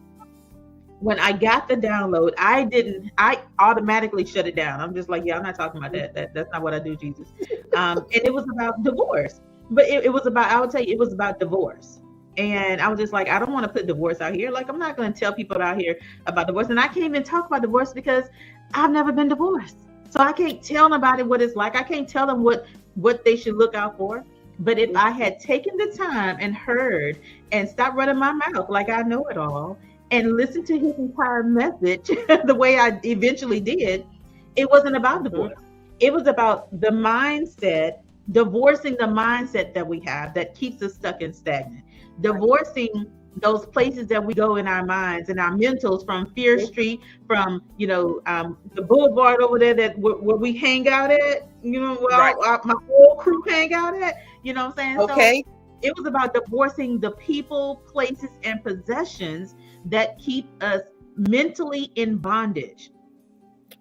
when I got the download, I automatically shut it down. I'm just like, yeah, I'm not talking about that. That's not what I do, Jesus. And it was about divorce. But it was about, I would tell you, it was about divorce. And I was just like, I don't want to put divorce out here. Like, I'm not going to tell people out here about divorce. And I can't even talk about divorce because I've never been divorced. So I can't tell nobody what it's like. I can't tell them what they should look out for. But if I had taken the time and heard and stopped running my mouth like I know it all and listened to his entire message the way I eventually did, it wasn't about divorce. It was about the mindset, divorcing the mindset that we have that keeps us stuck and stagnant. Divorcing those places that we go in our minds and our mentals, from Fear Street, from the boulevard over there where we hang out at, my whole crew hang out at, you know what I'm saying? Okay. So it was about divorcing the people, places, and possessions that keep us mentally in bondage.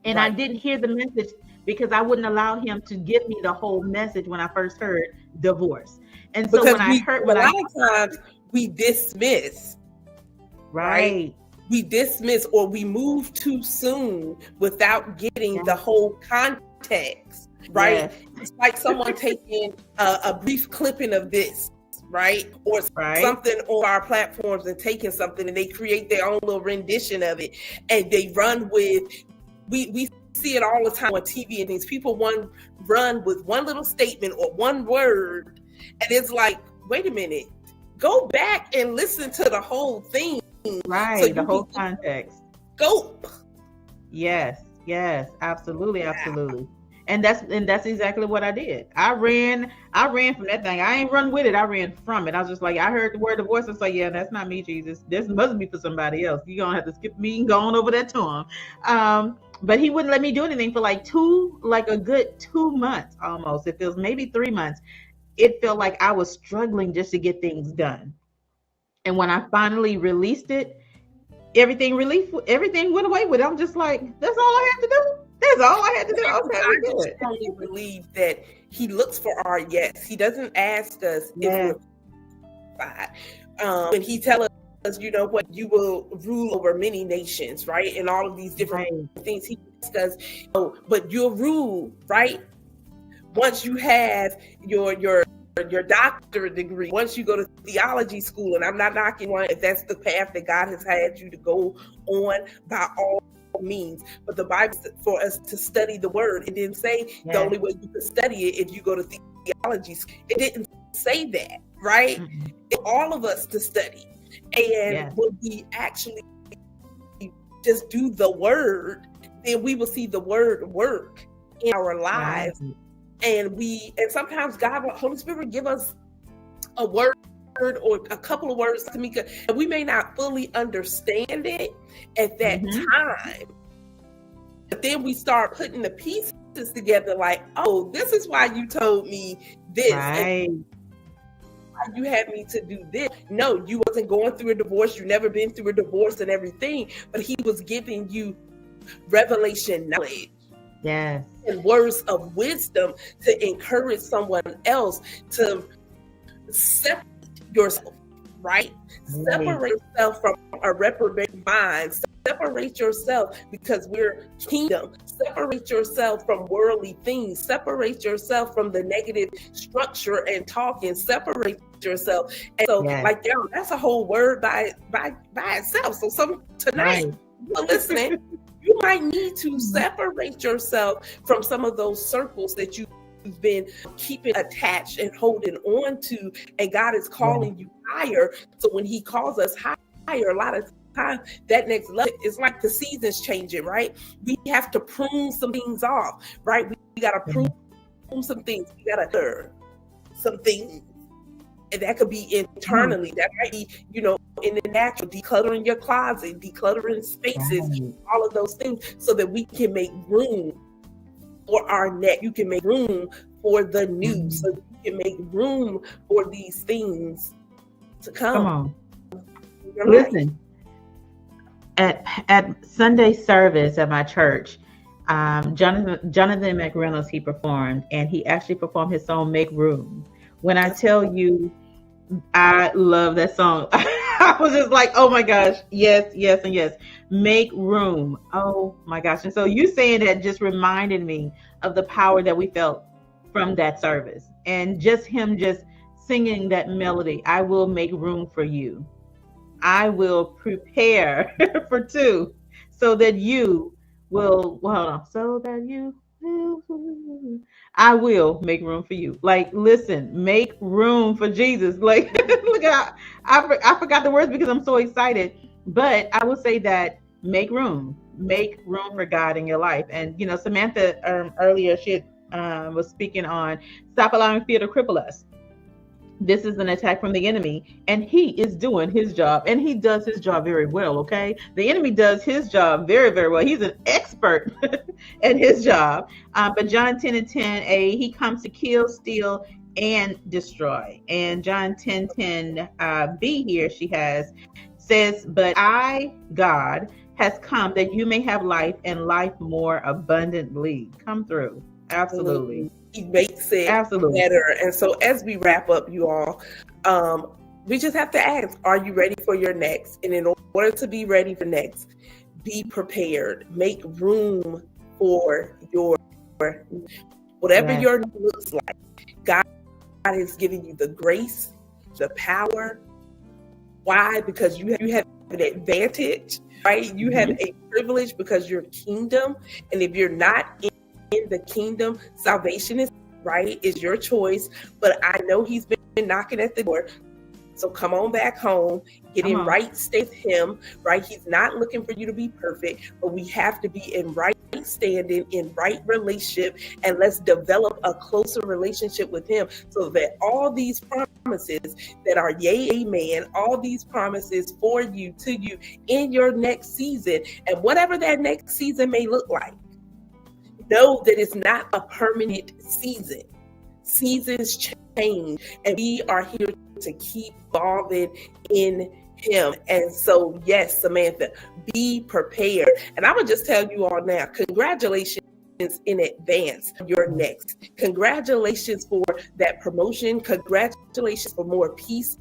And I didn't hear the message because I wouldn't allow him to give me the whole message when I first heard divorce. And so because a lot of times we dismiss, right? We dismiss, or we move too soon without getting the whole context, right? Yes. It's like someone taking a brief clipping of this, right? Or something on our platforms and taking something and they create their own little rendition of it and they run with, we see it all the time on TV and things. People run with one little statement or one word, and it's like, wait a minute, go back and listen to the whole thing. Right, so the whole context. Scope. Yes, absolutely. And that's exactly what I did. I ran from that thing. I ain't run with it. I ran from it. I was just like, I heard the word divorce. I was like, yeah, that's not me, Jesus. This must be for somebody else. You're going to have to skip me and go on over that to him. But he wouldn't let me do anything for a good 2 months almost. It feels maybe 3 months. It felt like I was struggling just to get things done. And when I finally released it, everything went away with it. I'm just like, that's all I had to do. That's all I had to do. Okay, I just strongly believe that he looks for our yes. He doesn't ask us if we're fine. When he tells us, you know what, you will rule over many nations, right? And all of these different things. He because, but your rule, right? Once you have your doctorate degree, once you go to theology school, and I'm not knocking one if that's the path that God has had you to go on, by all means. But the Bible said for us to study the word. It didn't say the only way you could study it if you go to theology school. It didn't say that, right? It's all of us to study. And when we actually just do the word, then we will see the word work in our lives. And sometimes God, Holy Spirit, will give us a word or a couple of words, Tameka, and we may not fully understand it at that time. But then we start putting the pieces together, like, oh, this is why you told me this. And why you had me to do this. No, you wasn't going through a divorce. You never been through a divorce and everything, but he was giving you revelation knowledge. Yes. And words of wisdom to encourage someone else to separate yourself, right? Separate yourself from a reprobate mind. Separate yourself because we're kingdom. Separate yourself from worldly things. Separate yourself from the negative structure and talking. Separate yourself. And so, that's a whole word by itself. So tonight, you're listening. You might need to separate yourself from some of those circles that you've been keeping attached and holding on to, and God is calling you higher. So when he calls us higher, a lot of times that next level is like the seasons changing, right? We have to prune some things off, right? We got to prune some things. We got to learn some things. And that could be internally. That might be, in the natural, decluttering your closet, decluttering spaces, all of those things, so that we can make room for our next. You can make room for the new, so you can make room for these things to come. Come on. Listen, at Sunday service at my church, Jonathan McReynolds, he performed, and he actually performed his song "Make Room." When I tell you, I love that song. I was just like, oh my gosh, yes, yes, and yes. Make room. Oh my gosh. And so you saying that just reminded me of the power that we felt from that service. And just him just singing that melody, I will make room for you. I will prepare for two so that you will, hold on, so that you I will make room for you. Like, listen, make room for Jesus. Like, look at, I forgot the words because I'm so excited. But I will say that make room for God in your life. And Samantha earlier, she was speaking on stop allowing fear to cripple us. This is an attack from the enemy, and he is doing his job, and he does his job very well. Okay, the enemy does his job very, very well. He's an expert at his job. But John 10:10a, he comes to kill, steal, and destroy. And John 10:10 b here says, but I, God, has come that you may have life and life more abundantly. Come through. Absolutely. He makes it better. And so as we wrap up, you all, we just have to ask, are you ready for your next? And in order to be ready for next, be prepared. Make room for your whatever your next looks like. God has given you the grace, the power. Why? Because you have an advantage, right? You have a privilege because you're kingdom. And if you're not in the kingdom, salvation is right, is your choice. But I know he's been knocking at the door. So come on back home, get in right state with him, right? He's not looking for you to be perfect, but we have to be in right standing, in right relationship, and let's develop a closer relationship with him so that all these promises that are yea, amen, all these promises for you, to you in your next season, and whatever that next season may look like, know that it's not a permanent season. Seasons change, and we are here to keep evolving in him. And so, yes, Samantha, be prepared. And I would just tell you all now, congratulations in advance for your next. Congratulations for that promotion. Congratulations for more peace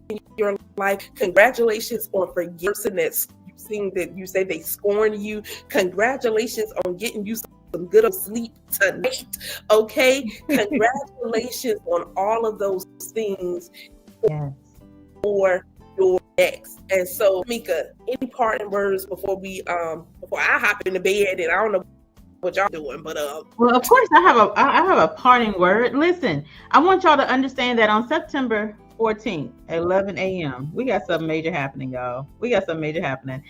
in your life. Congratulations on forgiving that seeing that you say they scorn you. Congratulations on getting you some good old sleep tonight. Okay, congratulations on all of those things for your next. And so, Tameka, any parting words before I hop into bed? And I don't know what y'all doing, but well, of course, I have a parting word. Listen, I want y'all to understand that on September 14th at 11 a.m. we got something major happening, y'all. We got something major happening.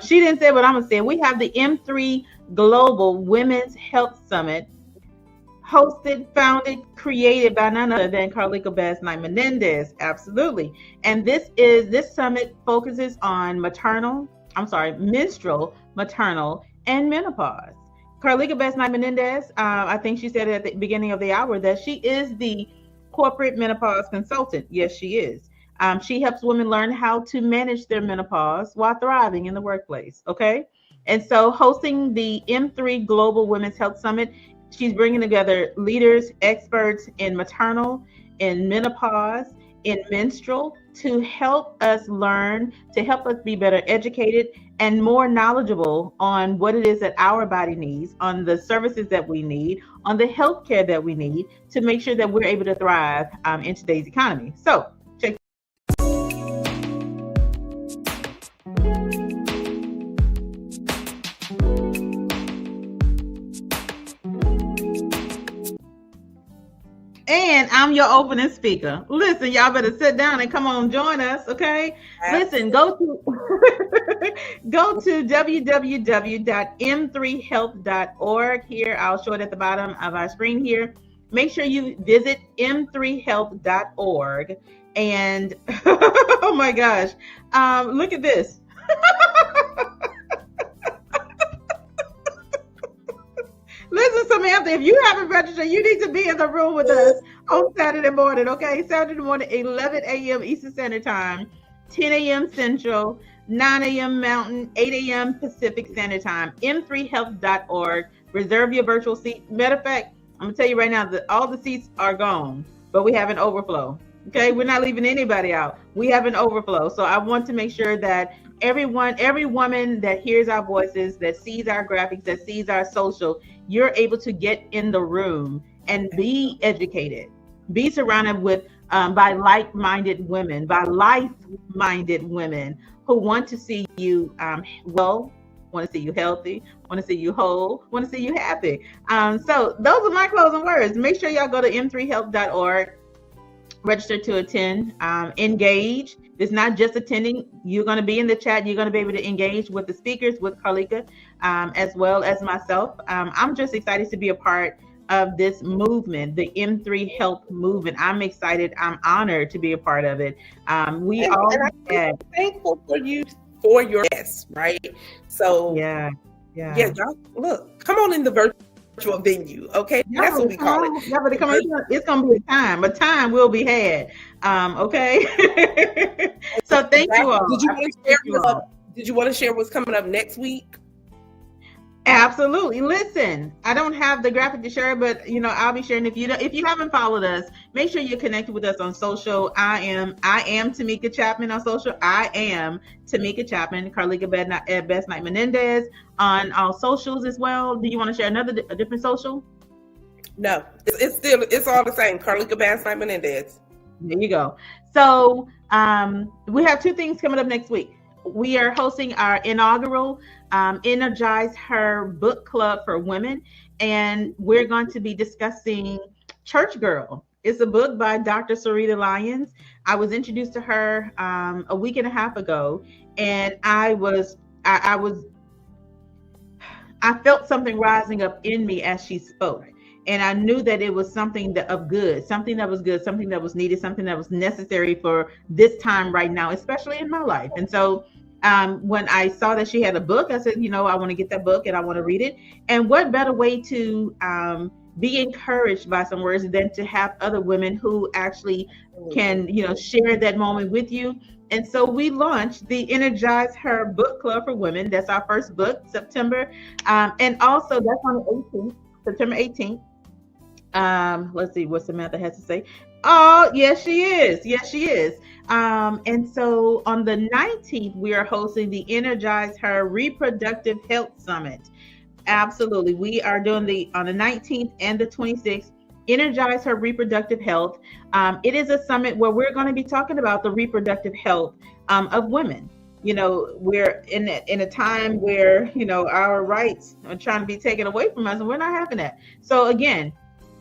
She didn't say what I'm gonna say. We have the M3 Global Women's Health Summit, hosted, founded, created by none other than Carleeka Basnight-Menendez. Absolutely. And this summit focuses on menstrual, maternal, and menopause. Carleeka Basnight-Menendez, I think she said at the beginning of the hour that she is the corporate menopause consultant. Yes, she is. She helps women learn how to manage their menopause while thriving in the workplace. Okay. And so hosting the M3 Global Women's Health Summit, she's bringing together leaders, experts in maternal, in menopause, in menstrual, to help us learn, to help us be better educated and more knowledgeable on what it is that our body needs, on the services that we need, on the healthcare that we need to make sure that we're able to thrive in today's economy. So check. And I'm your opening speaker. Listen, y'all better sit down and come on, join us, okay? Listen, go to www.m3health.org. Here, I'll show it at the bottom of our screen here. Make sure you visit m3health.org. And oh my gosh, look at this. Listen, Samantha, if you haven't registered, you need to be in the room with us on Saturday morning, okay? Saturday morning, 11 a.m. Eastern Standard Time, 10 a.m. Central, 9 a.m. Mountain, 8 a.m. Pacific Standard Time, m3health.org. Reserve your virtual seat. Matter of fact, I'm going to tell you right now that all the seats are gone, but we have an overflow, okay? We're not leaving anybody out. We have an overflow. So I want to make sure that every woman that hears our voices, that sees our graphics, that sees our social, you're able to get in the room and be educated, be surrounded with by like-minded women, by life-minded women who want to see you well, want to see you healthy, want to see you whole, want to see you happy. So those are my closing words. Make sure y'all go to m3health.org, register to attend, engage. It's not just attending. You're going to be in the chat. You're going to be able to engage with the speakers, with Carleeka, as well as myself. I'm just excited to be a part of this movement, the M3 Health movement. I'm excited. I'm honored to be a part of it. I'm thankful for you, for your guests, right? So yeah, y'all, look, come on in the virtual venue, okay? That's what we call it. It's gonna be a time will be had. Okay. So thank you all. Did you want to share what's coming up next week? Absolutely. Listen, I don't have the graphic to share, but I'll be sharing. If you haven't followed us, make sure you're connected with us on social. I am Tameka Chapman on social. I am Tameka Chapman, Carleeka Basnight-Menendez on all socials as well. Do you want to share a different social? No, it's all the same. Carleeka Basnight-Menendez. There you go. So we have two things coming up next week. We are hosting our inaugural Energize Her book club for women, and we're going to be discussing Church Girl. It's a book by Dr. Sarita Lyons. I was introduced to her a week and a half ago, and I felt something rising up in me as she spoke. And I knew that it was something that was good, something that was needed, something that was necessary for this time right now, especially in my life. And so when I saw that she had a book, I said, I want to get that book and I want to read it. And what better way to be encouraged by some words than to have other women who actually can, share that moment with you. And so we launched the Energize Her book club for women. That's our first book, September. And also that's on the 18th, September 18th. Let's see what Samantha has to say. Oh, yes, she is. Yes, she is. And so on the 19th, we are hosting the Energize Her Reproductive Health Summit. Absolutely. We are doing the on the 19th and the 26th. Energize Her Reproductive Health. It is a summit where we're going to be talking about the reproductive health of women. You know, we're in a time where, you know, our rights are trying to be taken away from us, and we're not having that. So again,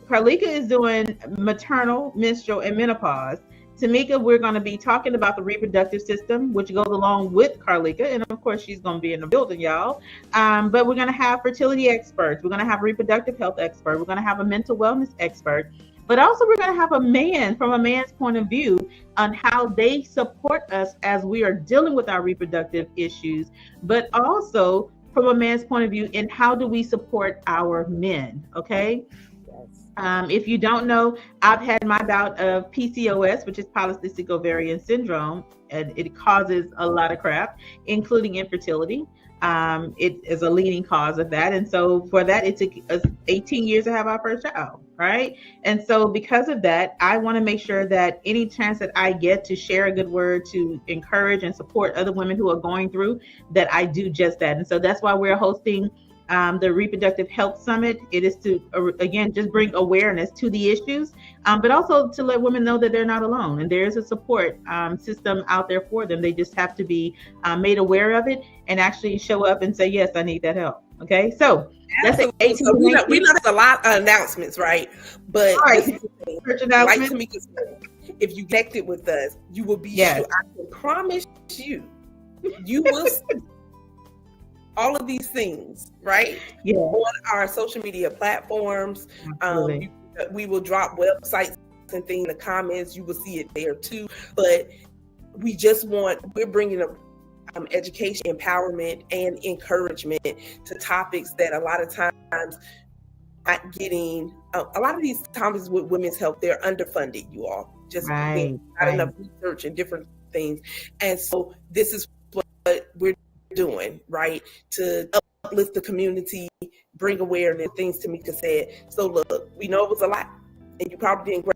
Carleeka is doing maternal, menstrual, and menopause. Tameka, we're going to be talking about the reproductive system, which goes along with Carleeka. And of course, she's going to be in the building, y'all. But we're going to have fertility experts. We're going to have a reproductive health expert. We're going to have a mental wellness expert. But also, we're going to have a man from a man's point of view on how they support us as we are dealing with our reproductive issues, but also from a man's point of view in how do we support our men, okay? If you don't know, I've had my bout of PCOS, which is polycystic ovarian syndrome, and it causes a lot of crap, including infertility. It is a leading cause of that. And so for that, it took us 18 years to have our first child, right? And so because of that, I want to make sure that any chance that I get to share a good word to encourage and support other women who are going through, that I do just that. And so that's why we're hosting the Reproductive Health Summit. It is to, again, just bring awareness to the issues, but also to let women know that they're not alone and there is a support system out there for them. They just have to be made aware of it and actually show up and say, yes, I need that help. Okay, so that's it. So we know there's a lot of announcements, right? But like Tameka said, if you connected with us, you will be sure. I can promise you, you will see all of these things, right? Yeah. On our social media platforms. We will drop websites and things in the comments. You will see it there too. But we're bringing up education, empowerment, and encouragement to topics that a lot of times not getting. A lot of these topics with women's health, they're underfunded. You all just not enough research and different things. And so this is what we're doing, right, to uplift the community, bring awareness, things Tameka said. So look, we know it was a lot, and you probably didn't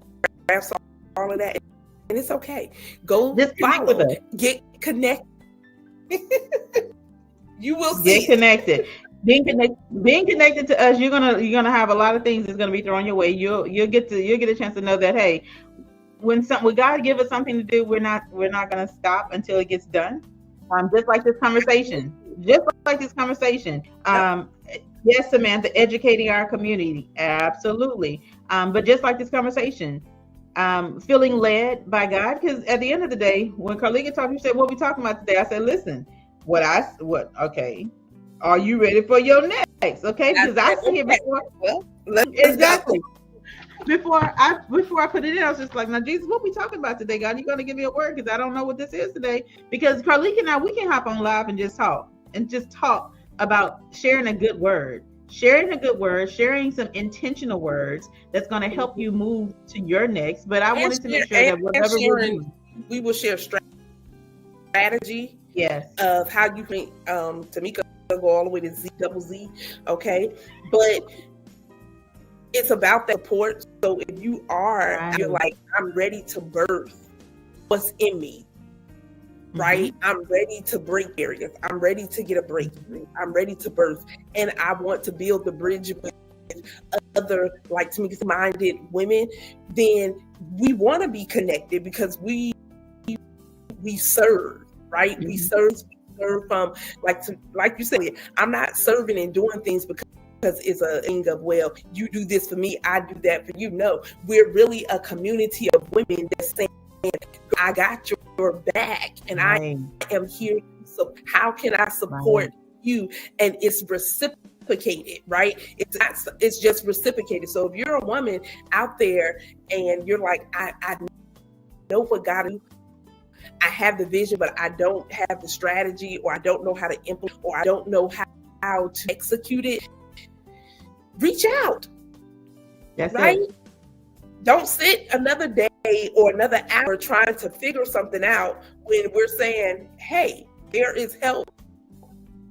grasp all of that, and it's okay. Go just connect with us. Get connected. You will get connected. Being connected to us, you're gonna have a lot of things that's gonna be thrown your way. You'll get a chance to know that, hey, when God give us something to do, we're not gonna stop until it gets done. Just like this conversation. Yes, Samantha, educating our community, absolutely. But just like this conversation, feeling led by God, because at the end of the day, when Carleeka talked, you said, "What we talking about today?" I said, "Listen, okay, are you ready for your next?" Okay, because I see it before. Well, exactly. Before I put it in, I was just like, "Now, Jesus, what we talking about today, God? You're gonna give me a word because I don't know what this is today." Because Carleeka and I, we can hop on live and just talk about sharing a good word, sharing some intentional words that's going to help you move to your next. But I wanted to make sure that whatever we will share strategy, of how you can Tameka go all the way to Z. Okay, but it's about that support. So if you are, you're like, I'm ready to birth what's in me, right? I'm ready to break barriers. I'm ready to get a breakthrough. I'm ready to birth. And I want to build the bridge with other, like Tameka-minded women. Then we want to be connected because we serve, right? We serve from, like you said, I'm not serving and doing things because it's a thing of, well, you do this for me, I do that for you. No, we're really a community of women that's saying, I got your back and I am here. So how can I support you? And it's reciprocated, right? It's just reciprocated. So if you're a woman out there and you're like, I know what God is, I have the vision, but I don't have the strategy, or I don't know how to implement, or I don't know how to execute it, reach out. That's right? It. Don't sit another day or another hour trying to figure something out when we're saying, hey, there is help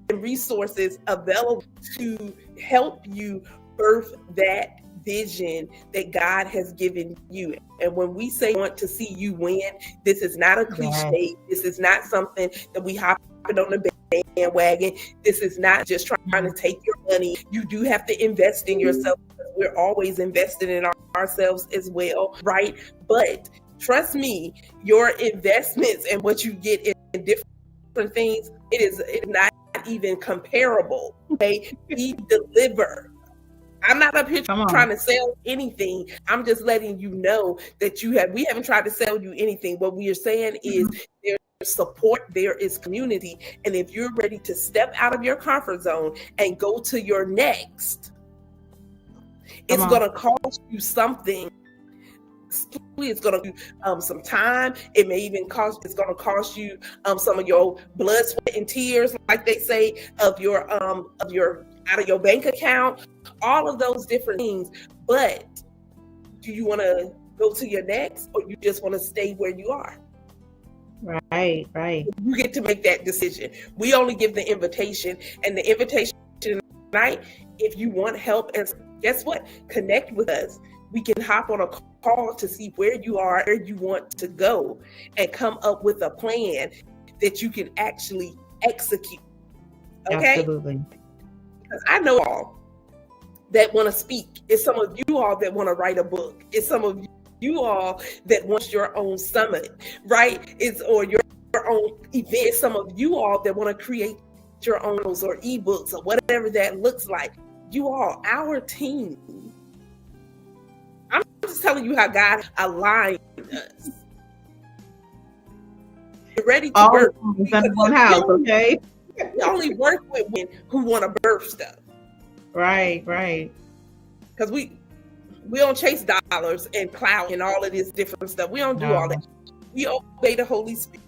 and resources available to help you birth that vision that God has given you. And when we say want to see you win, this is not a cliche. This is not something that we hop on the bandwagon. This is not just trying to take your money. You do have to invest in yourself. We're always invested in ourselves as well, right? But trust me, your investments and what you get in different things, it is not even comparable. Okay, we deliver. I'm not up here trying to sell anything. I'm just letting you know that we haven't tried to sell you anything. What we are saying is there's support, there is community. And if you're ready to step out of your comfort zone and go to your next, it's going to cost you something. It's going to some time. It may even it's going to cost you some of your blood, sweat, and tears, like they say, of your out of your bank account, all of those different things. But do you want to go to your next, or you just want to stay where you are? Right. You get to make that decision. We only give the invitation, and the invitation tonight, if you want help, and guess what? Connect with us. We can hop on a call to see where you are, where you want to go, and come up with a plan that you can actually execute. Okay? Absolutely. Because I know all that want to speak. It's some of you all that want to write a book. It's some of you all that want your own summit, right? Or your own event. It's some of you all that want to create your own or ebooks or whatever that looks like. You all, our team. I'm just telling you how God aligned us. You're ready to work. One house, okay? We only work with women who want to birth stuff. Right. Because we don't chase dollars and clout and all of this different stuff. We don't do all that. We obey the Holy Spirit,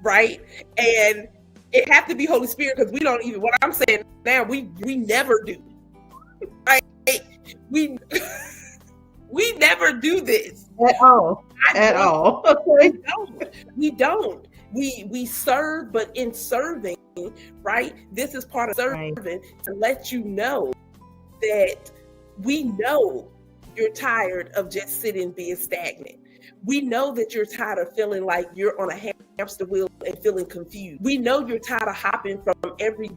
right? And it have to be Holy Spirit, because we don't even, what I'm saying now, we never do. Right? We never do this. At all. Okay. We don't. We serve, but in serving, right? This is part of serving, to let you know that we know you're tired of just sitting being stagnant. We know that you're tired of feeling like you're on a hamster wheel and feeling confused. We know you're tired of hopping from every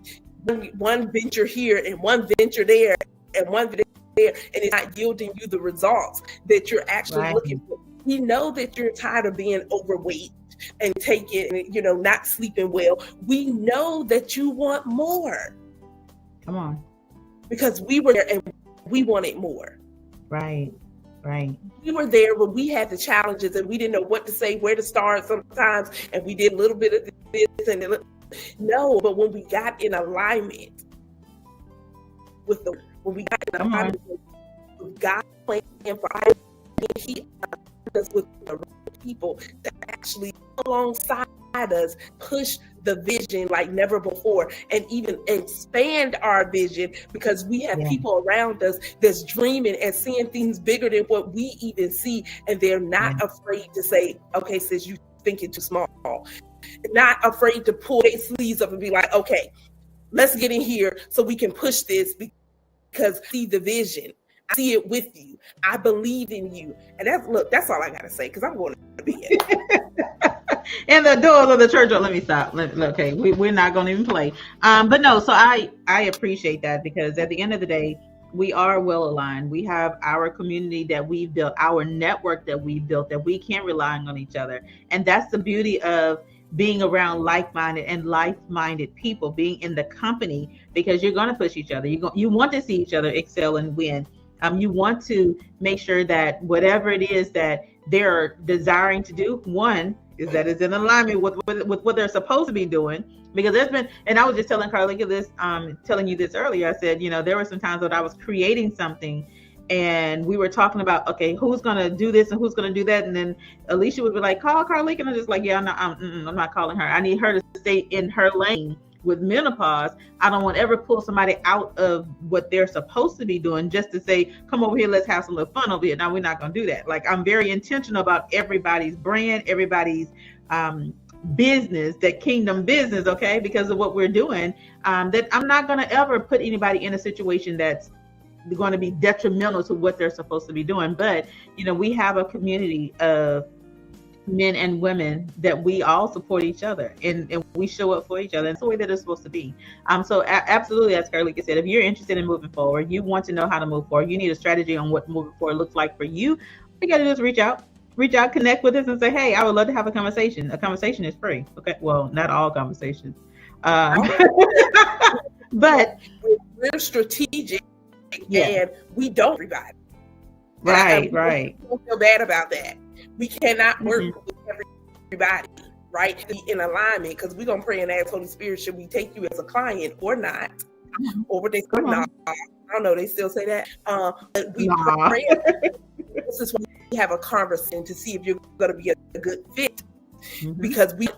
one venture here and one venture there and one venture there, and it's not yielding you the results that you're actually looking for. We know that you're tired of being overweight and not sleeping well. We know that you want more. Come on. Because we were there and we wanted more. Right. We were there when we had the challenges and we didn't know what to say, where to start sometimes, and we did a little bit of this and but when we got in alignment with alignment with God's plan for our, He us with the right people that actually alongside us push the vision like never before, and even expand our vision, because we have people around us that's dreaming and seeing things bigger than what we even see, and they're not afraid to say, okay, sis, you thinking too small. Not afraid to pull their sleeves up and be like, okay, let's get in here so we can push this, because I see the vision. I see it with you. I believe in you. And that's all I got to say, because I'm going to be And the doors of the church. Let me stop. Okay, we're not going to even play. But no, so I appreciate that, because at the end of the day, we are well aligned. We have our community that we've built, our network that we've built, that we can rely on each other. And that's the beauty of being around like-minded people, being in the company, because you're going to push each other. You want to see each other excel and win. You want to make sure that whatever it is that they're desiring to do, one is that it's in alignment with what they're supposed to be doing. Because there's been, and I was just telling Carleeka this, telling you this earlier. I said, there were some times that I was creating something, and we were talking about, okay, who's going to do this and who's going to do that, and then Alicia would be like, call Carleeka, and I'm just like, yeah, I'm not calling her. I need her to stay in her lane. With menopause, I don't want to ever pull somebody out of what they're supposed to be doing just to say, come over here, let's have some little fun over here. Now, we're not going to do that. Like, I'm very intentional about everybody's brand, everybody's business, that kingdom business, okay, because of what we're doing, that I'm not going to ever put anybody in a situation that's going to be detrimental to what they're supposed to be doing. But, you know, we have a community of men and women that we all support each other, and we show up for each other. And it's the way that it's supposed to be. So absolutely, as Carleeka said, if you're interested in moving forward, you want to know how to move forward, you need a strategy on what moving forward looks like for you, all you got to do is reach out, connect with us and say, hey, I would love to have a conversation. A conversation is free. Okay. Well, not all conversations. But we're strategic, and we don't everybody. Right. We don't feel bad about that. We cannot work with everybody, right? Be in alignment, because we're gonna pray and ask Holy Spirit, should we take you as a client or not? Or what they say, no, I don't know, they still say that. But we pray. This is when we have a conversation to see if you're gonna be a good fit, because we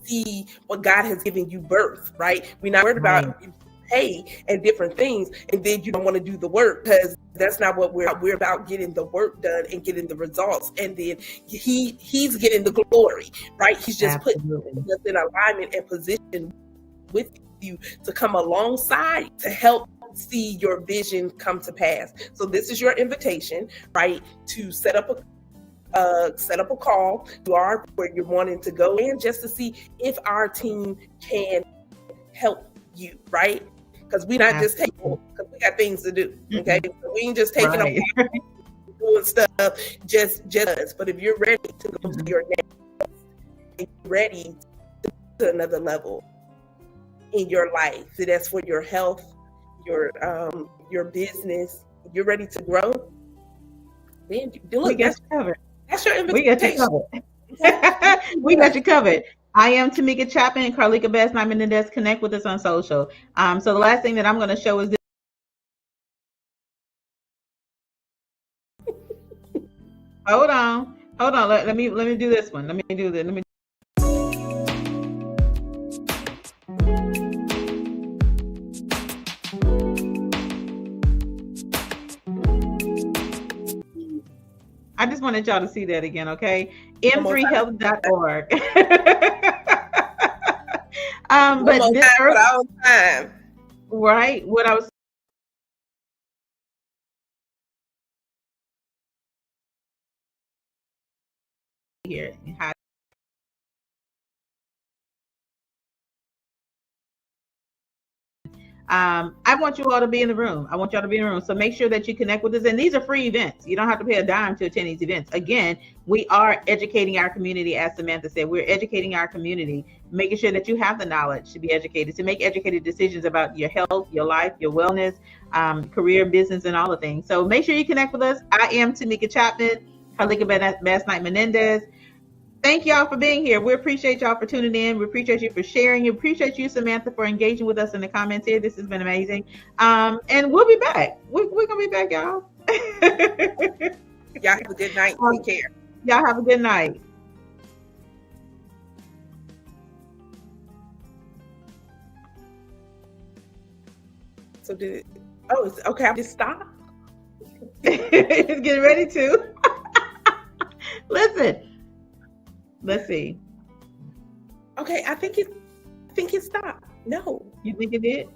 see what God has given you birth, right? We're not worried about pay and different things, and then you don't want to do the work, because that's not what we're about. Getting the work done and getting the results, and then he's getting the glory, right? He's just putting us in alignment and position with you to come alongside to help see your vision come to pass. So this is your invitation, right, to set up a call to our where you're wanting to go in, just to see if our team can help you, right? Because we're not just taking, because we got things to do. Okay, so we ain't just taking up doing stuff just. But if you're ready to go to your next, and you're ready to another level in your life, so that's for your health, your business. You're ready to grow. Then we got you covered. That's your invitation. We got you covered. We got you covered. I am Tameka Chapman and Carleeka Basnight-Menendez. Connect with us on social. So the last thing that I'm going to show is this. Hold on. Let me do this one. Let me do this. I just wanted y'all to see that again, okay? M3health.org. But this time. Right? What I was here. I want you all to be in the room. So make sure that you connect with us. And these are free events. You don't have to pay a dime to attend these events. Again, we are educating our community. As Samantha said, we're educating our community, making sure that you have the knowledge to be educated, to make educated decisions about your health, your life, your wellness, career, business, and all the things. So make sure you connect with us. I am Tameka Chapman, Carleeka Basnight-Menendez. Thank y'all for being here. We appreciate y'all for tuning in. We appreciate you for sharing. We appreciate you, Samantha, for engaging with us in the comments here. This has been amazing. And we'll be back. We're going to be back, y'all. Y'all have a good night. Take care. Y'all have a good night. So it's okay. I just stop. It's getting ready to. Listen. Let's see. Okay, I think it stopped. No. You think it did?